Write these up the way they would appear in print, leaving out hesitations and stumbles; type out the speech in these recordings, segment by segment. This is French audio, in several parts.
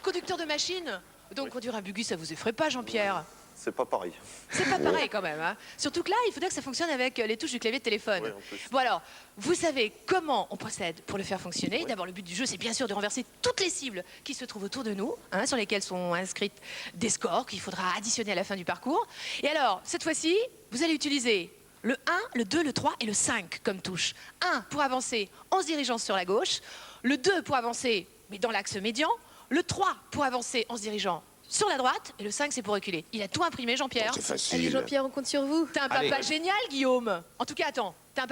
conducteur de machine. Donc conduire un buggy, ça vous effraie pas, Jean-Pierre? C'est pas pareil. C'est pas pareil quand même. Hein. Surtout que là, il faudrait que ça fonctionne avec les touches du clavier de téléphone. Oui, en plus. Bon alors, vous savez comment on procède pour le faire fonctionner. D'abord, le but du jeu, c'est bien sûr de renverser toutes les cibles qui se trouvent autour de nous, hein, sur lesquelles sont inscrites des scores qu'il faudra additionner à la fin du parcours. Et alors, cette fois-ci, vous allez utiliser le 1, le 2, le 3 et le 5 comme touche. 1 pour avancer en se dirigeant sur la gauche, le 2 pour avancer mais dans l'axe médian, le 3 pour avancer en se dirigeant sur la droite, et le 5 c'est pour reculer. Il a tout imprimé, Jean-Pierre. C'est facile. Allez, Jean-Pierre, on compte sur vous. T'es un papa génial, Guillaume. En tout cas, attends, t'es un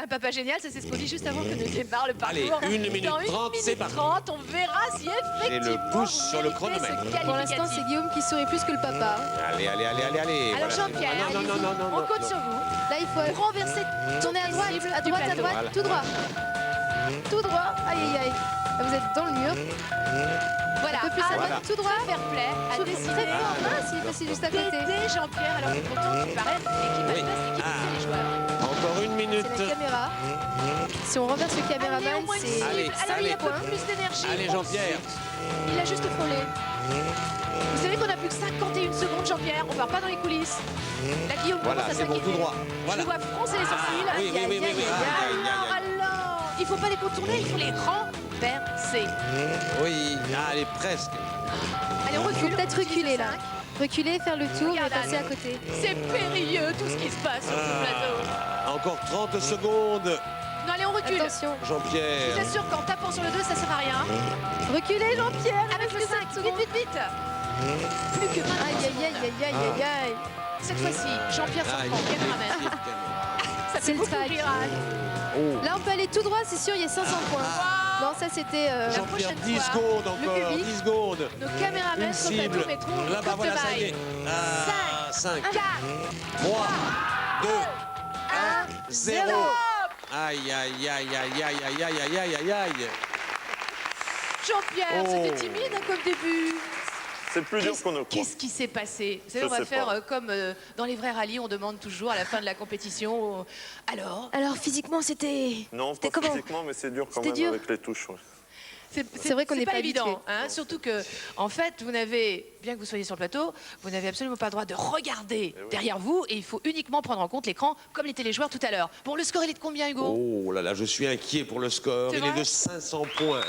papa génial, ça c'est ce qu'on dit juste avant que ne démarre le parcours. Allez, 1 minute Dans 30, c'est parti. 30, on verra si effectivement... Et le pouce vous sur le méritez ce chronomètre. Pour l'instant, qualificatif. c'est Guillaume qui sourit plus que le papa. Allez. Alors Voilà, Jean-Pierre, c'est bon. Non, on compte sur vous. Là, il faut Pour renverser tourner à droite, cibles à du droite, à plateau. droite, Voilà. tout droit. Tout droit. Aïe, aïe, aïe. Là, vous êtes dans le mur. Voilà, Un peu plus à Anne, droite, tout droit. fair play, a Très décidé fort, mince, il est passé juste à côté. d'aider Jean-Pierre, alors que pourtant tu parais l'équipe Oui. adverse, l'équipe Ah. des joueurs. Encore 1 minute. C'est la caméra. Si on renverse le Allez, caméraman, au moins une c'est... cible. Allez, Alors il a un peu allez. plus d'énergie. Allez, Oh, Jean-Pierre. zut. Il a juste frôlé. Vous savez qu'on a plus que 51 secondes, Jean-Pierre. On part pas dans les coulisses. La Guillaume Voilà, commence à c'est bon, s'inquiéter. tout droit. Voilà. Je le vois froncer les sourcils. oui, oui, oui, oui, oui. Alors, il faut pas les contourner, il faut les renverser. Oui, allez, presque. Allez, on Il faut recule. peut-être on utilise reculer le là. 5. Reculer, faire le tour et Regarde, passer à Anne. côté. C'est périlleux tout ce qui se passe sur ce plateau. Encore 30 secondes. Non, allez, on recule. Attention. Je Jean-Pierre. vous assure qu'en tapant sur le 2, ça sert à rien. Reculez, Jean-Pierre. Avec le 5, vite, vite, vite. Plus que 20 Aïe, aïe, aïe, aïe, aïe, aïe, aïe. Cette fois-ci, Jean-Pierre Ah, s'en prend, caméraman. Ça C'est fait le beaucoup track. rire, Anne. Oh. Là, on peut aller tout droit, c'est sûr, il y a 500 points. Non, ça, c'était... Jean-Pierre, prochaine 10 fois, secondes le encore, public. 10 secondes. Nos caméramans Une sur le cible. plateau mettront une Là-bas, courte voilà, ça y maille. est. Ah, 5, 4, 3, 2, 1, 0. Aïe, aïe, aïe, aïe, aïe, aïe, aïe, aïe, aïe, aïe, aïe. Jean-Pierre, Oh. c'était timide hein, comme début. C'est plus dur qu'on ne croit. Qu'est-ce qui s'est passé? Vous savez, Je on va sais faire pas. comme dans les vrais rallyes, on demande toujours à la fin de la compétition. Alors, Alors, physiquement, c'était... Non, C'était pas comment? physiquement, mais c'est dur quand C'était même dur. avec les touches. ouais. C'est vrai qu'on n'est pas évident, habitué. hein, surtout que, en fait, vous n'avez, bien que vous soyez sur le plateau, vous n'avez absolument pas le droit de regarder oui. derrière vous, et il faut uniquement prendre en compte l'écran, comme les téléjoueurs tout à l'heure. Bon, le score, il est de combien, Hugo? Oh là là, je suis inquiet pour le score. C'est Il est vrai de 500 points.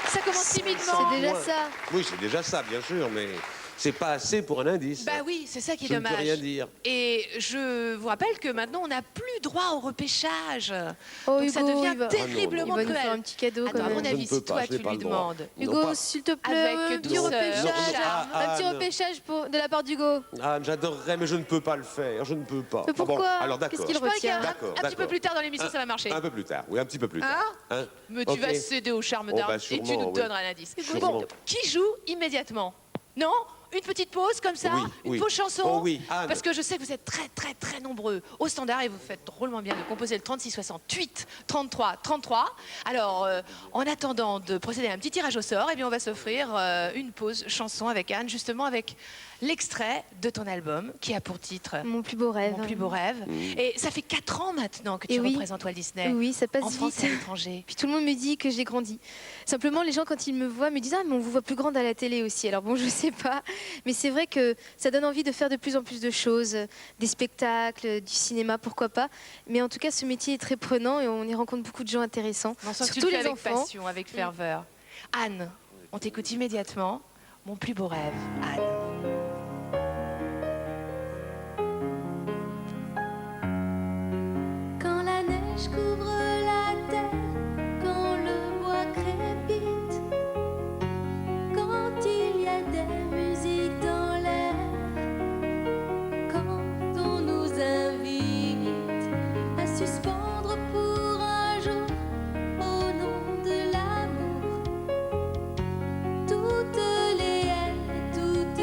Ça commence timidement. C'est déjà Ouais. ça. Oui, c'est déjà ça, bien sûr, mais c'est pas assez pour un indice. Bah oui, c'est ça qui est Je ne dommage. peux rien dire. Et je vous rappelle que maintenant, on n'a plus droit au repêchage. Oh, Donc ça Hugo, devient il va... terriblement Il va nous faire un cruel. petit cadeau, Attends, quand à mon même. Je ne avis, peux si pas, toi, je n'ai tu pas lui le droit. demandes... Non, Hugo, pas- s'il te plaît, Avec un petit douceur. repêchage. Non, ah, Un petit Anne. repêchage de la part d'Hugo. Anne, j'adorerais, mais je ne peux pas le faire. Je ne peux pas. Mais pourquoi? alors Qu'est-ce d'accord. qu'il Je crois retient. qu'un D'accord, un petit peu d'accord. plus tard dans l'émission, ça va marcher. Un peu plus tard, oui, un petit peu plus tard. Hein Mais tu Ok. vas céder au charme Oh, d'Arne bah, et tu sûrement, nous oui. donneras un indice. Sûrement. Bon, qui joue immédiatement? Non? Une petite pause comme ça? Oui, Une oui. pause chanson? Oh oui, Anne. Parce que je sais que vous êtes très très très nombreux au standard et vous faites drôlement bien de composer le 36 68 33 33. Alors, en attendant de procéder à un petit tirage au sort, eh bien, on va s'offrir une pause chanson avec Anne, justement avec l'extrait de ton album qui a pour titre Mon plus beau rêve. Mon plus beau rêve. Et ça fait 4 ans maintenant que tu Et oui. représentes Walt Disney. Oui, ça passe En France et à vite. l'étranger. Puis tout le monde me dit que j'ai grandi. Simplement, les gens, quand ils me voient, me disent « Ah, mais on vous voit plus grande à la télé aussi. » Alors bon, je sais pas. Mais c'est vrai que ça donne envie de faire de plus en plus de choses. Des spectacles, du cinéma, pourquoi pas. Mais en tout cas, ce métier est très prenant et on y rencontre beaucoup de gens intéressants. On sent que tu Surtout le fais les avec enfants. passion, avec ferveur. Anne, on t'écoute immédiatement. Mon plus beau rêve, Anne. Quand la neige couvre la terre, quand le bois crépite, quand il y a des musiques dans l'air, quand on nous invite à suspendre pour un jour au nom de l'amour toutes les haines, toutes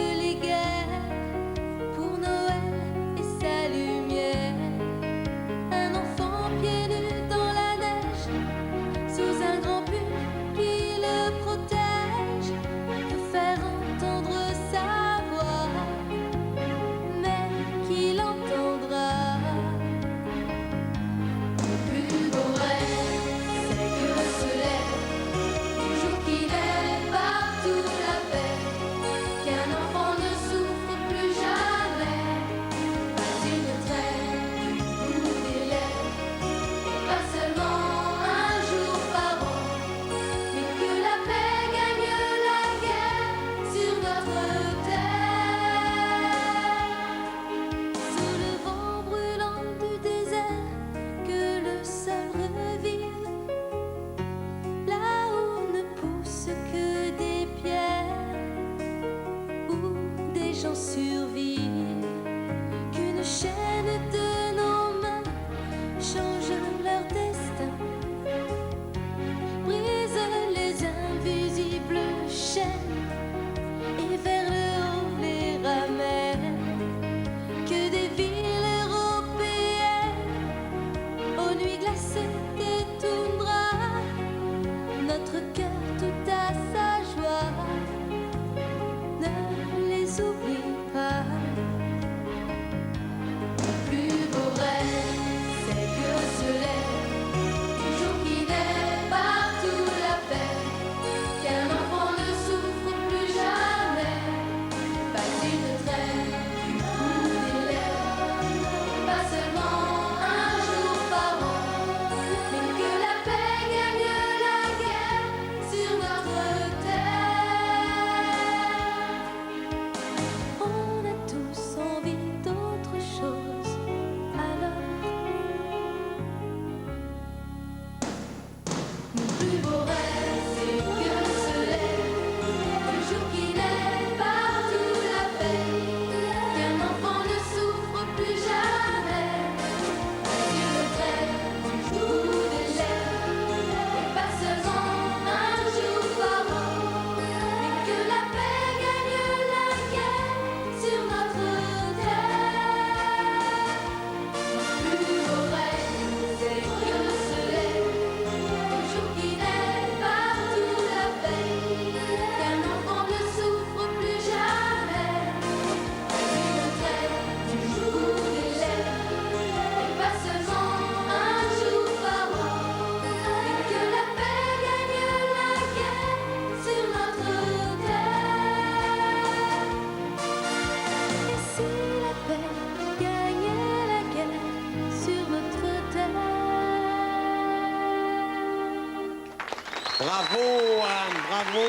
Bravo, Anne, bravo.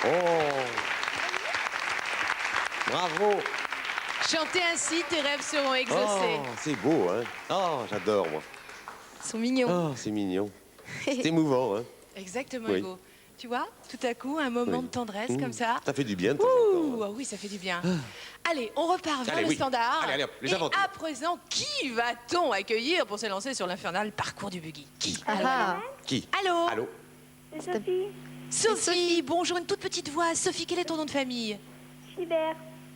Oh. Bravo. Chantez ainsi, tes rêves seront exaucés. Oh, c'est beau, hein. Oh, j'adore, moi. Ils sont mignons. Oh, c'est mignon. C'est émouvant, hein. Exactement, Oui. Hugo. Tu vois, tout à coup, un moment Oui. de tendresse Mmh. comme ça. Ça fait du bien de temps en Ouh, temps, hein. ah oui, ça fait du bien. Allez, on repart vers Allez, le oui. standard. Allez, allez, hop, les Et aventures. à présent, qui va-t-on accueillir pour se lancer sur l'infernal parcours du buggy? Qui? Ah, Qui? Allô? Allô? C'est Sophie. Sophie, bonjour, une toute petite voix. Sophie, quel est ton nom de famille? Schibert.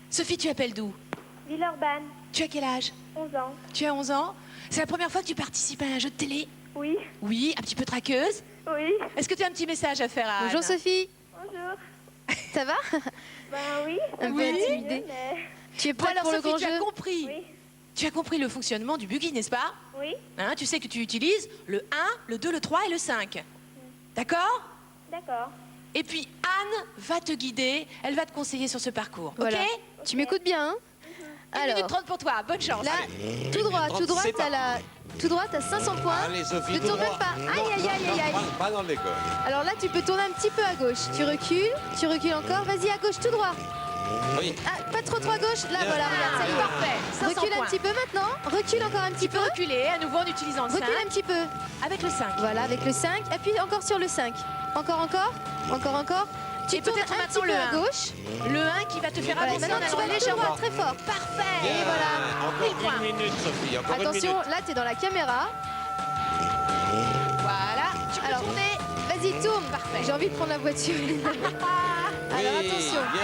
Sophie, tu appelles d'où? Villeurbanne. Tu as quel âge? 11 ans. Tu as 11 ans? C'est la première fois que tu participes à un jeu de télé? Oui. Oui, un petit peu traqueuse. Oui. Est-ce que tu as un petit message à faire à bonjour Anne? Sophie. Bonjour. Ça va? Ben oui. Un peu Oui. intimidée. Mais... Tu es Bon, prête alors pour le Sophie, grand tu as jeu? compris. Oui. Tu as compris le fonctionnement du buggy, n'est-ce pas? Oui. Hein, tu sais que tu utilises le 1, le 2, le 3 et le 5. D'accord? D'accord. Et puis Anne va te guider, elle va te conseiller sur ce parcours. Voilà. Ok? Tu m'écoutes bien, hein? 1 minute Alors, 30 pour toi, bonne chance. là, tout droit, c'est t'as la... Tout droit, t'as 500 points. Allez, Sophie, Ne tout tourne droit. même pas. Aïe, Non, aïe, non, aïe, non, aïe, aïe. Pas dans le décor. Alors là, tu peux tourner un petit peu à gauche. Tu recules encore. Vas-y, à gauche, tout droit. Oui. Ah, pas trop à gauche. Là, Bien. voilà, regarde, ça y est. Parfait, 500 Recule un points. petit peu maintenant. Recule encore un petit Tu peux peu. reculer à nouveau en utilisant le 5 Recule un petit peu. avec le 5. Voilà, avec le 5. Appuie encore sur le 5. Encore. Tu Et tournes peut-être un maintenant petit peu le à 1. gauche. Le 1 qui va te faire Voilà, avancer en maintenant tu allant vas aller tout légèrement. droit, très fort. Parfait. Et voilà. Mille points. Encore une minute, Sophie, encore Attention, une minute. là, t'es dans la caméra. Voilà, tu peux Alors, tourner. Vas-y, tourne. Parfait. J'ai envie de prendre la voiture. Alors, Oui, attention. bien.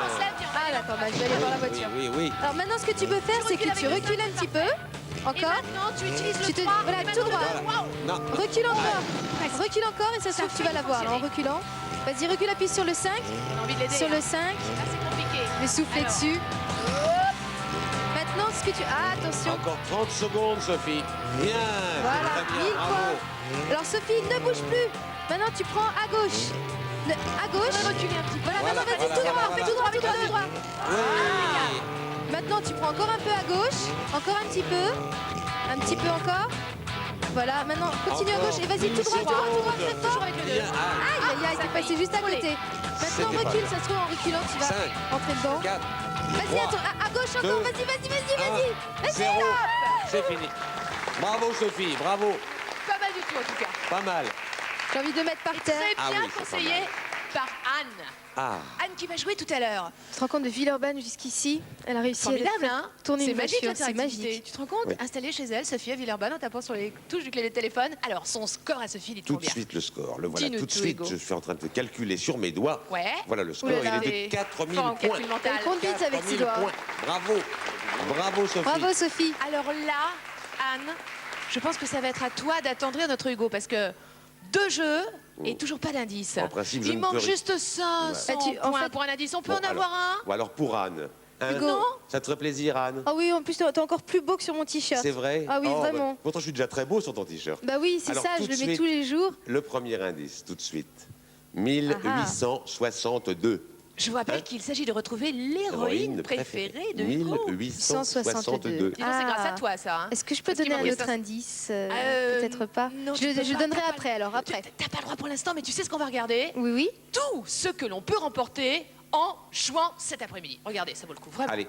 On se lève, tiens. Ah, d'accord, bah, je vais aller voir la voiture. Oui. Alors maintenant, ce que tu peux faire, c'est que tu recules avec le recules un petit peu. Et Encore. maintenant, tu utilises le Tu te- 3. voilà, et tout maintenant droit. le 2. Waouh. Non. Recule encore. Presque. Recule encore et ça se Ça trouve, tu fait vas l'avoir là, en fonctionner. reculant. Vas-y, recule, appuie sur le 5. On a envie de l'aider. Sur le hein. 5. Là, c'est compliqué. Le souffler Alors. dessus. Maintenant, ce que tu... Ah, attention. Encore 30 secondes, Sophie. Bien. Voilà, Très bien, 1000 bravo. points. Alors Sophie, ne bouge plus. Maintenant, tu prends à gauche. À gauche. Reculer un petit peu. Voilà, maintenant, vas-y, voilà, tout droit. voilà. Tout droit, tout droit. Oui. Maintenant, tu prends encore un peu à gauche. Encore un petit peu. Un petit peu encore. Voilà, maintenant, continue à Encore gauche. Et vas-y, tout droit, une tout droit, très seconde. fort. avec le 2. Bien. Aïe, aïe, aïe, Ça t'es fait passé juste à voler. côté. Maintenant, C'était pas recule, mal. ça se trouve, en reculant, tu vas 5, entrer dedans. 4, Vas-y, 3, attends, à gauche encore, 2, vas-y. 0. C'est fini. Bravo, Sophie, bravo. Pas mal du tout, en tout cas. Pas mal. J'ai envie de le mettre par terre. Très Ah bien oui, c'est pas conseillé par Anne. Ah. Anne qui va jouer tout à l'heure. Tu te rends compte de Villeurbanne jusqu'ici? Elle a réussi Formidable, à faire hein? tourner C'est une magique voiture, c'est l'interactivité. magique. Tu te rends compte? Oui. Installée chez elle, Sophie à Villeurbanne, en tapant sur les touches du clavier de téléphone. Alors, son score à Sophie, il est Tout trop de bien. suite le score. Le voilà Dis-nous tout de tout, suite. Hugo. Je suis en train de calculer sur mes doigts. Ouais. Voilà le score. Ouh là là. Il est T'es de 4000 fort en points. calcul mental. Elle compte vite avec ses 4000 doigts. points. Bravo. Bravo, Sophie. Bravo Sophie. Alors là, Anne, je pense que ça va être à toi d'attendrir notre Hugo parce que 2 jeux et toujours pas d'indice. En principe, je Il ne manque peux- juste 500 Bah, en points fait- pour un indice. On peut Bon, en avoir un? Ou alors pour Anne. Hein Hugo. Ça te ferait plaisir, Anne? Ah oui, en plus, t'es encore plus beau que sur mon t-shirt. C'est vrai? Ah oui, Oh, vraiment. bah, pourtant, je suis déjà très beau sur ton t-shirt. Bah oui, c'est Alors, ça, tout je de le mets suite. tous les jours. Le premier indice, tout de suite. Ah 1862. Je vous rappelle Hein? qu'il s'agit de retrouver l'héroïne préférée de Hugo. 1862. Dis donc, c'est Ah. grâce à toi, ça. Hein. Est-ce que je peux Parce qu'il donner un manque autre ça. indice Peut-être pas. Non, je tu peux je pas, donnerai t'as pas après, le- alors, après. T'as pas le droit pour l'instant, mais tu sais ce qu'on va regarder? Oui, oui. Tout ce que l'on peut remporter en jouant cet après-midi. Regardez, ça vaut le coup, vraiment. Allez.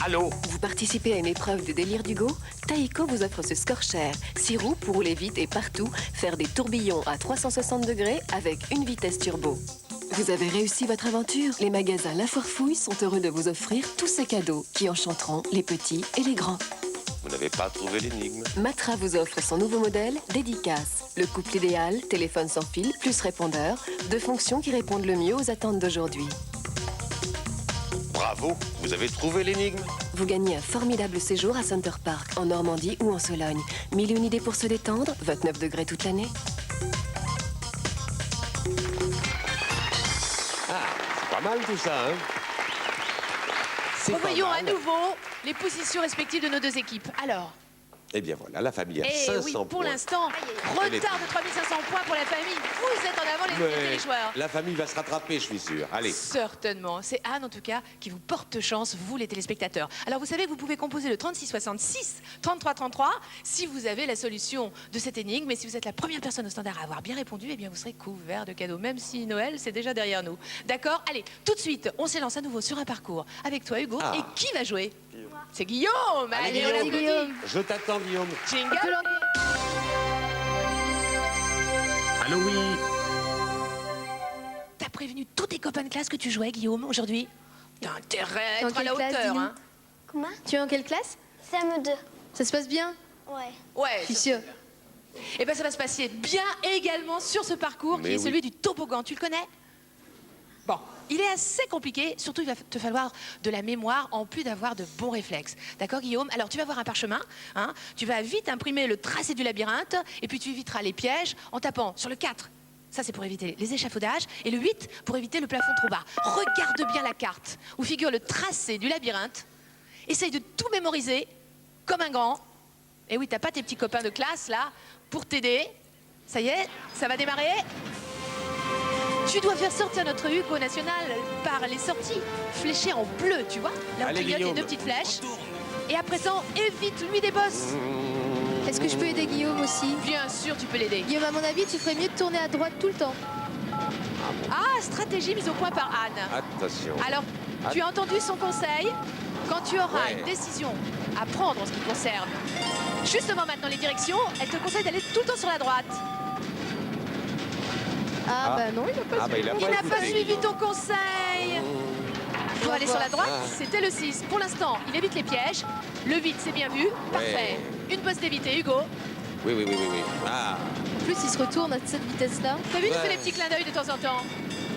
Allô? Vous participez à une épreuve de délire d'Hugo? Taïko vous offre ce score cher. 6 roues pour rouler vite et partout, faire des tourbillons à 360 degrés avec une vitesse turbo. Vous avez réussi votre aventure? Les magasins La Foire Fouille sont heureux de vous offrir tous ces cadeaux qui enchanteront les petits et les grands. Vous n'avez pas trouvé l'énigme? Matra vous offre son nouveau modèle, Dédicace. Le couple idéal, téléphone sans fil, plus répondeur, 2 fonctions qui répondent le mieux aux attentes d'aujourd'hui. Bravo, vous avez trouvé l'énigme? Vous gagnez un formidable séjour à Center Park, en Normandie ou en Sologne. 1001 idées pour se détendre, 29 degrés toute l'année. Ah, c'est pas mal tout ça, hein? C'est pas Revoyons à mal. nouveau les positions respectives de nos 2 équipes. Alors, Eh bien voilà, la famille a eh 500 oui, points. pour l'instant, Elle est- retard de 3500 points pour la famille. Vous êtes en avant les remonter les joueurs. La famille va se rattraper, je suis sûr. Allez. Certainement. C'est Anne, en tout cas, qui vous porte chance, vous, les téléspectateurs. Alors, vous savez que vous pouvez composer le 36 66 33 33 si vous avez la solution de cette énigme. Mais si vous êtes la première personne au standard à avoir bien répondu, eh bien, vous serez couvert de cadeaux, même si Noël, c'est déjà derrière nous. D'accord? Allez, tout de suite, on s'élance à nouveau sur un parcours avec toi, Hugo. Ah. Et qui va jouer? C'est Guillaume. Allez, on l'applaudit. Guillaume. Je t'attends, Guillaume. Jingle. Allô, oui. T'as prévenu tous tes copains de classe que tu jouais, Guillaume, aujourd'hui? T'as intérêt à Dans être à la quelle classe, hauteur, dis-nous? hein? Comment? Tu es en quelle classe? CM2. Ça se passe bien? Ouais. Ouais. Je suis sûre. Eh bien, ça va se passer bien également sur ce parcours Mais qui est oui. celui du toboggan. Tu le connais? Bon, il est assez compliqué. Surtout, il va te falloir de la mémoire en plus d'avoir de bons réflexes. D'accord, Guillaume? Alors, tu vas voir un parchemin. Hein, tu vas vite imprimer le tracé du labyrinthe et puis tu éviteras les pièges en tapant sur le 4. Ça, c'est pour éviter les échafaudages. Et le 8, pour éviter le plafond trop bas. Regarde bien la carte où figure le tracé du labyrinthe. Essaye de tout mémoriser comme un grand. Et oui, t'as pas tes petits copains de classe, là, pour t'aider. Ça y est, ça va démarrer. Tu dois faire sortir notre Hugo national par les sorties fléchées en bleu, tu vois? Là où Allez, clignotent les Guillaume. deux petites flèches. Et à présent, évite-lui des bosses. Est-ce que je peux aider Guillaume aussi? Bien sûr, tu peux l'aider. Guillaume, à mon avis, tu ferais mieux de tourner à droite tout le temps. Ah, stratégie mise au point par Anne. Attention. Alors, tu as entendu son conseil? Quand tu auras Ouais. une décision à prendre en ce qui concerne justement maintenant les directions, elle te conseille d'aller tout le temps sur la droite. Ah, bah non, il n'a pas Ah, bah, il a Il n'a pas écouté. suivi ton conseil. Pour aller sur la droite, Ah. c'était le 6. Pour l'instant, il évite les pièges. Le 8, c'est bien vu. Parfait. Une pause d'éviter, Hugo. Oui, oui, oui, oui, oui. Ah, En plus, il se retourne à cette vitesse-là. T'as vu, il Ouais. fait des petits clins d'œil de temps en temps.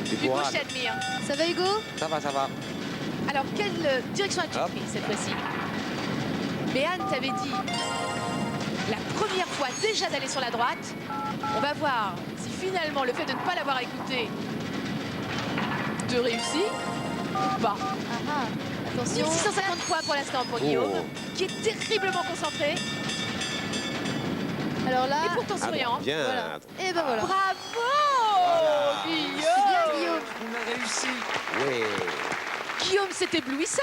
c'est Hugo, pour je Anne. t'admire. Ça va, Hugo? Ça va, ça va. Alors, quelle direction as-tu Hop. pris cette fois-ci? Mais Anne t'avait dit la première fois déjà d'aller sur la droite. On va voir si finalement le fait de ne pas l'avoir écouté te réussit ou pas. Ah, attention. 1650 points pour l'instant pour Guillaume, qui est terriblement concentré Alors là, et pourtant Ah, souriant. bien. voilà. Et ben voilà. Bravo, C'est Guillaume. bien, Guillaume. On a réussi. Oui. Guillaume, c'est éblouissant.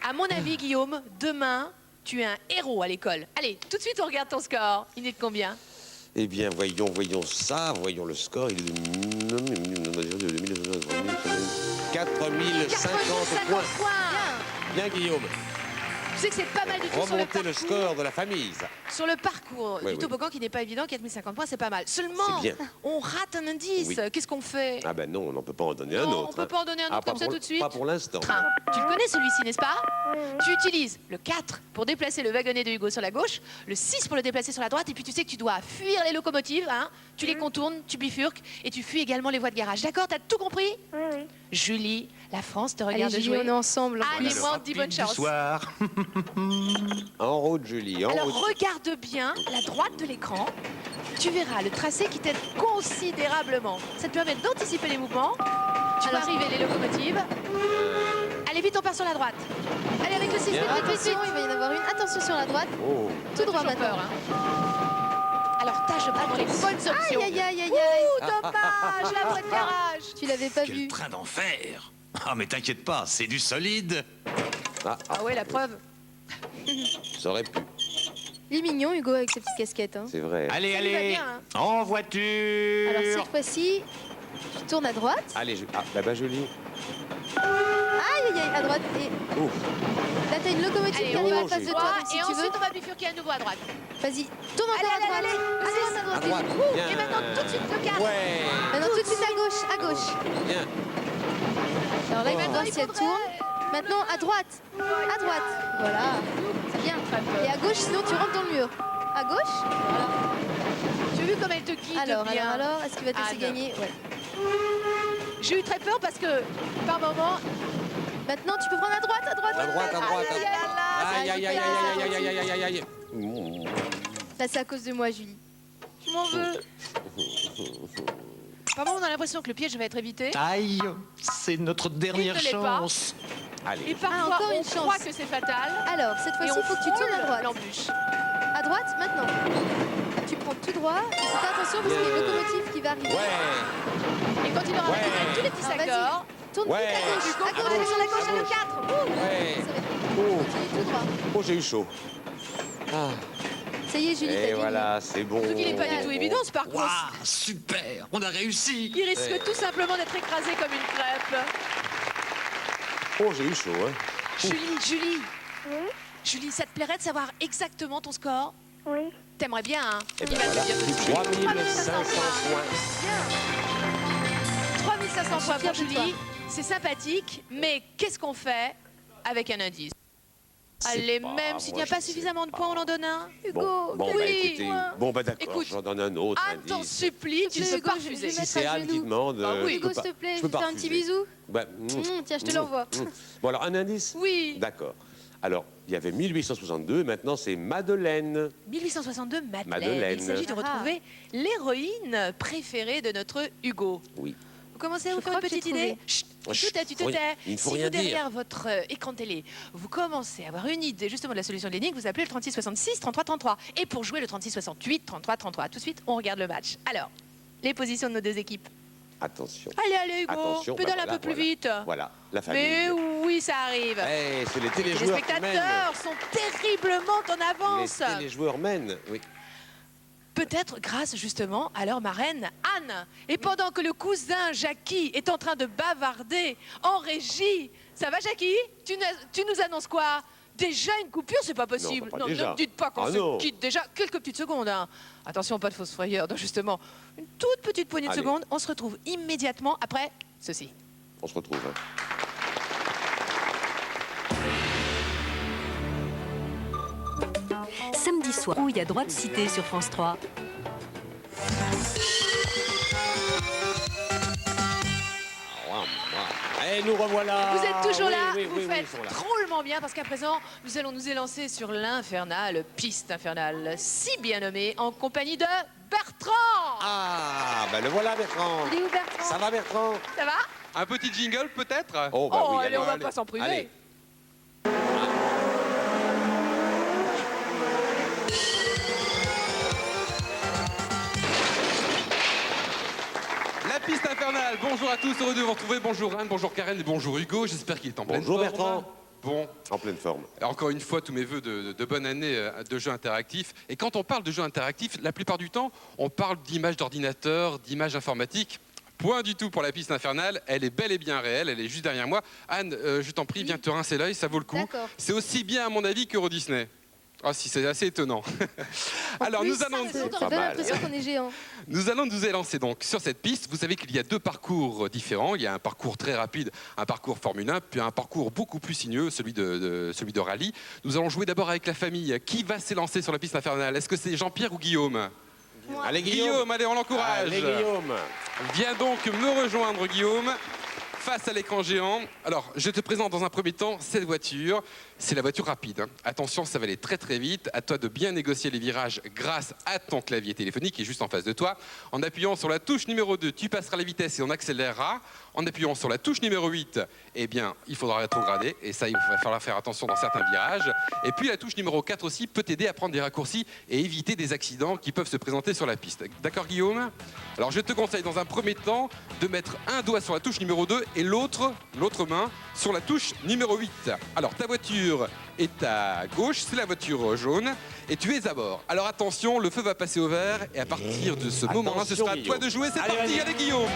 À mon avis, Guillaume, demain, tu es un héros à l'école. Allez, tout de suite, on regarde ton score. Il est de combien? Eh bien, voyons ça, voyons le score. Il est de 4050 points. Bien, Guillaume. Tu sais que c'est pas mal du tout sur le Remonter le parcours. score de la famille. ça. Sur le parcours Oui, du oui. toboggan qui n'est pas évident, 4050 points, c'est pas mal. Seulement, C'est bien. on rate un indice. Oui. Qu'est-ce qu'on fait? Ah ben non, on ne peut pas en donner un Non, autre. on peut pas en donner un autre pas comme ça pour- tout de suite. Pas pour l'instant. Tu le connais celui-ci, n'est-ce pas? Tu utilises le 4 pour déplacer le wagonnet de Hugo sur la gauche, le 6 pour le déplacer sur la droite, et puis tu sais que tu dois fuir les locomotives, hein. Tu les contournes, tu bifurques, et tu fuis également les voies de garage. D'accord? T'as tout compris? Oui, oui. Julie, la France te Allez, regarde Julie, jouer. on est ensemble. Allez, moi, on te dit bonne Du chance. soir. En route, Julie, en Alors route. regarde bien la droite de l'écran. Tu verras le tracé qui t'aide considérablement. Ça te permet d'anticiper les mouvements. Tu vas arriver les locomotives. Allez vite, on part sur la droite. Allez avec le 6, Bien. vite, vite, vite, Attention, il va y en avoir une. Attention sur la droite. Oh, Tout droit Toujours maintenant. peur, hein. Alors tâche de prendre les bonnes options. Aïe, aïe, aïe, aïe, aïe. Ouh, dommage, la voie de garage. Tu l'avais pas Quel vu. train d'enfer. Ah, mais t'inquiète pas, c'est du solide. Ah ouais, la preuve. ça aurait pu, Il est mignon, Hugo, avec sa petite casquette. Hein. c'est vrai. Allez, Ça lui va allez. bien, hein. En voiture. Alors cette fois-ci, tu tournes à droite. Allez, bah, Julie. Aïe, aïe, aïe, à droite. Et Ouf. là, t'as une locomotive Allez, qui on arrive va en face de toi. Droit, Donc, si et tu ensuite veux, on va bifurquer à nouveau à droite. vas-y, tourne encore Allez, à droite. allez, allez. Le 6 à À droite. droite, bien. Et maintenant tout de suite le 4. Ouais, Maintenant, tout de suite à gauche, à gauche. bien. Alors là, il va Oh. voir si elle tourne. Maintenant, à droite. À droite. Voilà. C'est bien. Et à gauche, sinon tu rentres dans le mur. À gauche. Voilà. Tu as vu comme elle te guide Alors, bien. alors, est-ce qu'il va te laisser Anne. gagner? Ouais. J'ai eu très peur parce que par moment. Maintenant, tu peux prendre à droite, à droite. À droite, à droite. Aïe, aïe, aïe, Aïe, aïe, aïe, aïe, aïe, aïe, aïe, aïe, aïe. Là, c'est à cause de moi, Julie. Je m'en veux. Par moment, on a l'impression que le piège va être évité. Aïe, c'est notre dernière Il ne l'est pas. chance. Et Allez, parfois, encore une on croit chance. que c'est fatal. Alors, cette Et fois-ci, on il faut que tu tournes à frôle droite. l'embûche. À droite, maintenant. Tu prends tout droit. Et fais attention parce qu'il y a une locomotive qui va Et quand il aura Ouais. validé tous les petits Ah, vas-y. accords, Tourne Ouais. vite à gauche. Hugo, À allez gauche. sur la gauche, à le gauche. 4. Ouais. Ça va être Oh, Continue tout droit. oh j'ai eu chaud. Ah. Ça y est, Julie, t'as Et gagné. voilà, c'est bon. Surtout qu'il n'est pas du tout évident ce parcours. Waouh, super, on a réussi. Il risque tout simplement d'être écrasé comme une crêpe. Oh, j'ai eu chaud, hein. Julie, Julie, ça te plairait de savoir exactement ton score? Oui. T'aimerais bien, hein? Et Il ben va te voilà, le dire tout de suite. 3500 points. 3500 points Je suis pour fière de toi. Julie. C'est sympathique, mais qu'est-ce qu'on fait avec un indice? C'est Allez, pas- même s'il n'y moi, a pas je sais suffisamment de pas. points, on en donne un. Hugo, Bon, bah oui. écoutez, bon bah d'accord, Écoute, j'en donne un autre Anne t'en indice. supplie, tu ne peux Hugo, pas je vais refuser. mettre Si c'est à Anne qui genoux. demande, Bah oui. je Hugo, peux s'il pas- te plaît, je je peux te pas fais un petit refuser. bisou. Bah, Tiens, je te l'envoie. Bon alors un indice. Oui. D'accord. Alors, il y avait 1862, maintenant c'est Madeleine. 1862, Madeleine. Madeleine. Il s'agit de Ah. retrouver l'héroïne préférée de notre Hugo. Oui. Vous commencez à Je vous faire une crois que petite j'ai idée? trouvé. Chut, Oh, tu te faut rien- tais. il ne faut Si rien vous, dire. derrière votre écran de télé, vous commencez à avoir une idée justement de la solution de l'énigme, vous appelez le 3666 33 33. Et pour jouer le 3668 33 33. Tout de suite, on regarde le match. Alors, les positions de nos deux équipes. Attention. Allez, Hugo, Attention, pédale bah un peu voilà, plus vite. Voilà, la famille. Mais oui, ça arrive. Eh, c'est les Les téléjoueurs qui mènent. spectateurs sont terriblement en avance. Les téléjoueurs mènent, oui. Peut-être grâce justement à leur marraine Anne. Et pendant que le cousin Jackie est en train de bavarder en régie, ça va Jackie? Tu nous annonces quoi? Déjà une coupure, c'est pas possible. Non, pas déjà. Ne me dites pas qu'on Ah se non. quitte déjà. Quelques petites secondes. Hein. Attention, pas de fausse frayeur. Donc justement, une toute petite poignée de Allez. secondes. On se retrouve immédiatement après ceci. On se retrouve. hein. Samedi soir, où il y a droit de cité sur France 3. Et nous revoilà. Vous êtes toujours Oui, là, oui, vous oui, oui, faites ils sont là. drôlement bien parce qu'à présent, nous allons nous élancer sur l'infernale piste infernale, si bien nommée, en compagnie de Bertrand. Ah, ben le voilà Bertrand. Il est où, Bertrand? Ça va Bertrand? Ça va? Un petit jingle peut-être? Oh, bah Oh, oui, allez, on va allez. pas s'en priver. Allez. La piste infernale, bonjour à tous, heureux de vous retrouver. Bonjour Anne, bonjour Karen et bonjour Hugo, j'espère qu'il est en pleine Bonjour forme. Bertrand. Bon, En pleine forme. encore une fois, tous mes voeux de bonne année de jeux interactifs. Et quand on parle de jeux interactifs, la plupart du temps, on parle d'images d'ordinateur, d'images informatiques. Point du tout pour la piste infernale, elle est bel et bien réelle, elle est juste derrière moi. Anne, je t'en prie, viens te rincer l'œil, ça vaut le coup. D'accord. C'est aussi bien à mon avis qu'Euro Disney. Ah si, c'est assez étonnant. Alors nous allons... Ça Pas donne mal. l'impression qu'on est géant. Nous allons nous élancer donc sur cette piste. Vous savez qu'il y a deux parcours différents. Il y a un parcours très rapide, un parcours Formule 1, puis un parcours beaucoup plus sinueux, celui de rallye. Nous allons jouer d'abord avec la famille. Qui va s'élancer sur la piste infernale? Est-ce que c'est Jean-Pierre ou Guillaume? Allez Guillaume, allez, on l'encourage. Allez Guillaume. Viens donc me rejoindre, Guillaume, face à l'écran géant. Alors, je te présente dans un premier temps cette voiture. C'est la voiture rapide. Hein. Attention, ça va aller très très vite. À toi de bien négocier les virages grâce à ton clavier téléphonique qui est juste en face de toi. En appuyant sur la touche numéro 2, tu passeras la vitesse et on accélérera. En appuyant sur la touche numéro 8, eh bien, il faudra rétrograder. Et ça, il va falloir faire attention dans certains virages. Et puis la touche numéro 4 aussi peut t'aider à prendre des raccourcis et éviter des accidents qui peuvent se présenter sur la piste. D'accord, Guillaume? Alors, je te conseille dans un premier temps de mettre un doigt sur la touche numéro 2 et l'autre main sur la touche numéro 8. Alors, ta voiture est à gauche, c'est la voiture jaune, et tu es à bord. Alors attention, le feu va passer au vert, et à partir de ce moment-là, ce Attention, sera à toi Guillaume. de jouer. C'est Allez, parti, vas-y. allez Guillaume!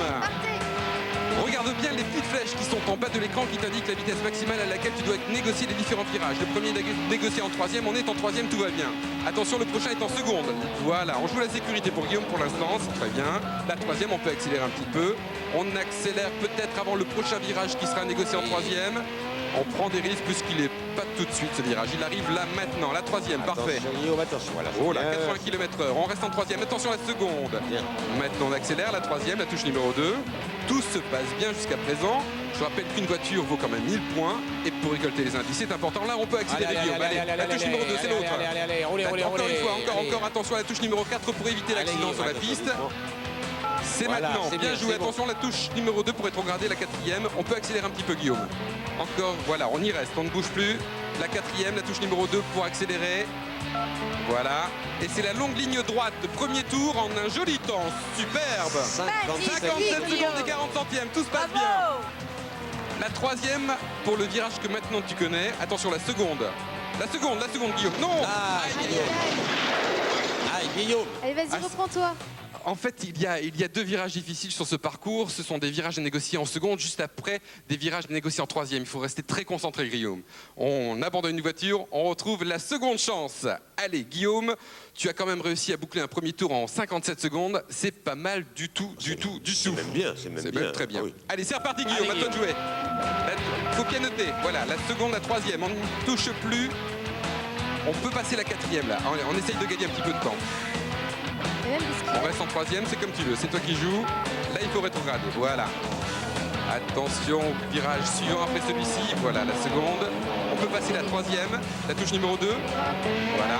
Regarde bien les petites flèches qui sont en bas de l'écran qui t'indiquent la vitesse maximale à laquelle tu dois négocier les différents virages. Le premier est négocié en troisième, on est en troisième, tout va bien. Attention, le prochain est en seconde. Voilà, on joue la sécurité pour Guillaume pour l'instant, c'est très bien. La troisième, on peut accélérer un petit peu. On accélère peut-être avant le prochain virage qui sera négocié en troisième. On prend des risques puisqu'il n'est pas tout de suite ce virage. Il arrive là maintenant, la troisième, parfait. Attention Guillaume, attention. Voilà, Oh là, bien. 80 km/h, on reste en troisième, attention à la seconde. Bien. Maintenant on accélère, la troisième, la touche numéro 2. Tout se passe bien jusqu'à présent. Je rappelle qu'une voiture vaut quand même 1000 points. Et pour récolter les indices, c'est important. Là on peut accélérer Guillaume. Allez, la touche numéro 2, c'est l'autre. Encore une fois, encore attention à la touche numéro 4 pour éviter l'accident sur la piste. C'est Voilà, maintenant, c'est bien bien, joué, c'est bon. attention la touche numéro 2 pour rétrograder, la quatrième. On peut accélérer un petit peu Guillaume. Encore, voilà, on y reste, on ne bouge plus. La quatrième, la touche numéro 2 pour accélérer. Voilà. Et c'est la longue ligne droite, premier tour en un joli temps. Superbe. 57 secondes et 40 centièmes, tout se passe bien. La troisième pour le virage que maintenant tu connais. Attention, la seconde. La seconde, Guillaume. Non. Aïe, Guillaume. Allez, vas-y, reprends-toi. En fait, il y a deux virages difficiles sur ce parcours. Ce sont des virages à négocier en seconde, juste après des virages à négocier en troisième. Il faut rester très concentré, Guillaume. On abandonne une voiture, on retrouve la seconde chance. Allez, Guillaume, tu as quand même réussi à boucler un premier tour en 57 secondes. C'est pas mal du tout. C'est même bien, c'est même très bien. Ah oui. Allez, c'est reparti, Guillaume, à toi de jouer. Faut bien noter. Voilà, la seconde, la troisième. On ne touche plus. On peut passer la quatrième, là. On essaye de gagner un petit peu de temps. On reste en troisième, c'est comme tu veux, c'est toi qui joues. Là, il faut rétrograder, voilà. Attention au virage suivant après celui-ci, voilà la seconde. On peut passer la troisième, la touche numéro 2. Voilà.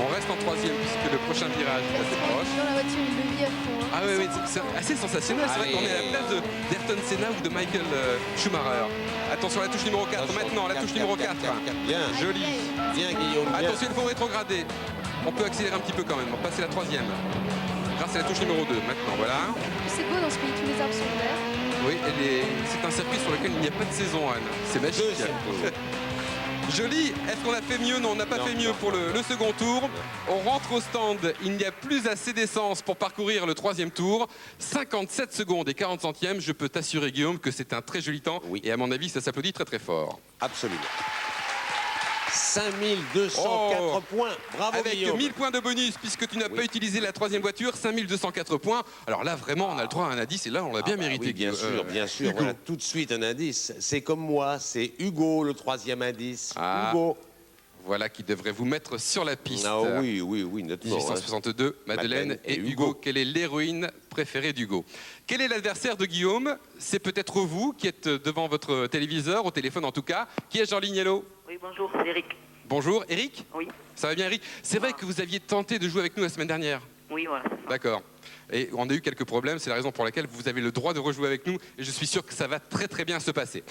On reste en troisième puisque le prochain virage est assez proche. Dans la voiture, il le vit à fond. Ah oui, c'est assez sensationnel, c'est vrai qu'on est à la place d'Ayrton Senna ou de Michael Schumacher. Attention à la touche numéro 4, maintenant la touche numéro 4. Bien, Joli. bien Guillaume, bien. Attention, il faut rétrograder. On peut accélérer un petit peu quand même, on va passer la troisième. Grâce à la touche numéro 2, maintenant, voilà. C'est beau dans ce pays, tous les arbres sont verts. Oui, c'est un circuit sur lequel il n'y a pas de saison, Anne. C'est magique. Joli. Est-ce qu'on a fait mieux? Non, on n'a pas fait mieux pour le second tour. On rentre au stand. Il n'y a plus assez d'essence pour parcourir le troisième tour. 57 secondes et 40 centièmes. Je peux t'assurer, Guillaume, que c'est un très joli temps. Oui. Et à mon avis, ça s'applaudit très très fort. Absolument. 5204 points. Bravo, Avec Guillaume. 1000 points de bonus, puisque tu n'as pas utilisé la troisième voiture, 5204 points. Alors là, vraiment, on a le droit à un indice, et là, on l'a bien mérité. Oui, bien sûr, bien sûr. Hugo. Voilà tout de suite un indice. C'est comme moi, c'est Hugo le troisième indice. Ah. Hugo. Voilà qui devrait vous mettre sur la piste. Ah oui, nettement. 1862, Madeleine et Hugo. Quelle est l'héroïne préférée d'Hugo? Quel est l'adversaire de Guillaume? C'est peut-être vous qui êtes devant votre téléviseur, au téléphone en tout cas. Qui est en ligne, hello? Oui, bonjour, c'est Eric. Bonjour, Eric? Oui. Ça va bien, Eric? C'est vrai que vous aviez tenté de jouer avec nous la semaine dernière. Oui, voilà. D'accord. Et on a eu quelques problèmes, c'est la raison pour laquelle vous avez le droit de rejouer avec nous et je suis sûr que ça va très très bien se passer.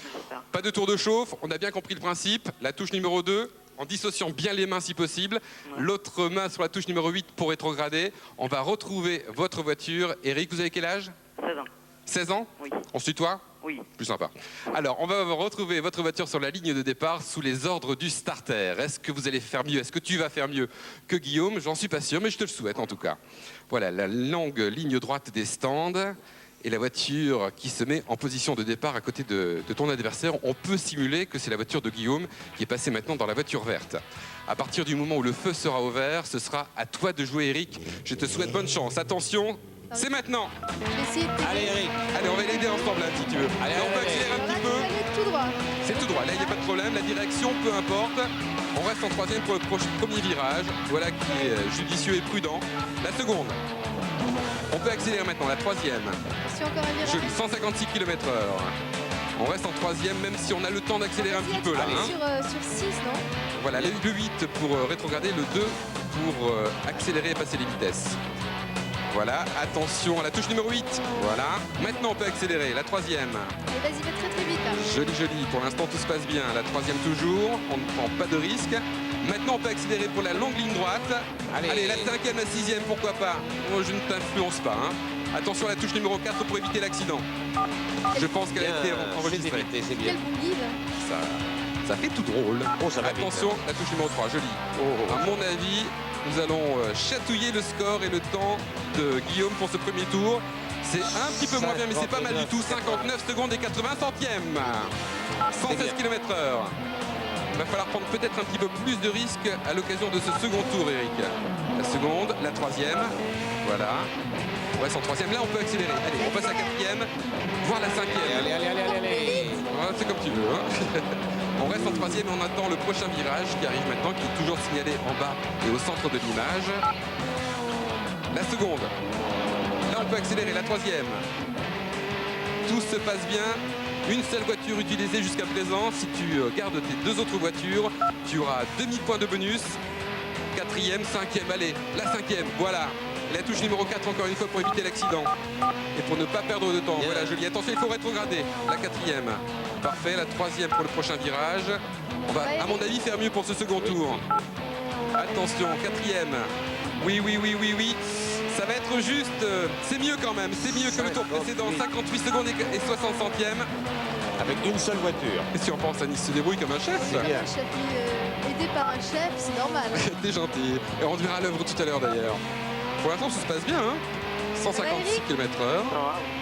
Pas de tour de chauffe, on a bien compris le principe. La touche numéro 2, en dissociant bien les mains si possible. L'autre main sur la touche numéro 8 pour rétrograder. On va retrouver votre voiture. Eric, vous avez quel âge? 16 ans. 16 ans? Oui. On se tutoie? Oui. Plus sympa. Alors, on va retrouver votre voiture sur la ligne de départ sous les ordres du starter. Est-ce que vous allez faire mieux? Est-ce que tu vas faire mieux que Guillaume? J'en suis pas sûr, mais je te le souhaite en tout cas. Voilà, la longue ligne droite des stands et la voiture qui se met en position de départ à côté de ton adversaire. On peut simuler que c'est la voiture de Guillaume qui est passée maintenant dans la voiture verte. À partir du moment où le feu sera au vert, ce sera à toi de jouer, Eric. Je te souhaite bonne chance. Attention, c'est maintenant. Allez, Eric. Allez, on va l'aider ensemble, hein, si tu veux. Allez, on peut accélérer un petit peu. Tout droit. C'est tout droit. Là, il n'y a pas de problème. La direction, peu importe. On reste en troisième pour le premier virage. Voilà qui est judicieux et prudent. La seconde. On peut accélérer maintenant. La troisième. Si encore un virage. Joli, 156 km/h. On reste en troisième, même si on a le temps d'accélérer un petit peu là. Hein. Sur 6, non? Voilà, le 8 pour rétrograder, le 2 pour accélérer et passer les vitesses. Voilà, attention à la touche numéro 8. Voilà, maintenant on peut accélérer. La troisième. Et vas-y, va très très vite. Hein. Joli, joli. Pour l'instant, tout se passe bien. La troisième toujours. On ne prend pas de risque. Maintenant, on peut accélérer pour la longue ligne droite. Allez, la cinquième, la sixième, pourquoi pas. Oh, je ne t'influence pas. Hein. Attention à la touche numéro 4 pour éviter l'accident. Je pense qu'elle a été enregistrée. C'est bien. Quel bon guide. Ça fait tout drôle. Oh, ça va attention, vite, la touche numéro 3, jolie. À mon avis, nous allons chatouiller le score et le temps de Guillaume pour ce premier tour. C'est un petit peu moins bien, mais c'est pas mal du tout. 59 secondes et 80 centièmes. 116 km/h. Il va falloir prendre peut-être un petit peu plus de risques à l'occasion de ce second tour, Eric. La seconde, la troisième. Voilà. On reste en troisième. Là, on peut accélérer. Allez, on passe à la quatrième, voire la cinquième. Allez. Voilà, c'est comme tu veux. Hein. On reste en troisième et on attend le prochain virage qui arrive maintenant, qui est toujours signalé en bas et au centre de l'image. La seconde. Là, on peut accélérer. La troisième. Tout se passe bien. Une seule voiture utilisée jusqu'à présent. Si tu gardes tes deux autres voitures, tu auras demi-point de bonus. Quatrième, cinquième, allez, la cinquième, voilà. La touche numéro 4 encore une fois pour éviter l'accident. Et pour ne pas perdre de temps. Bien. Voilà, joli. Attention, il faut rétrograder. La quatrième. Parfait, la troisième pour le prochain virage. On va, à mon avis, faire mieux pour ce second tour. Attention, quatrième. Oui, oui, oui, oui, oui. Ça va être juste. C'est mieux quand même. C'est mieux que le tour précédent. 58 secondes et 60 centièmes. Avec une seule voiture. Et si on pense, Anis se débrouille comme un chef. C'est bien. Aidé par un chef, c'est normal. T'es gentil. Et on te verra à l'œuvre tout à l'heure d'ailleurs. Pour l'instant, ça se passe bien. Hein 156 km/h.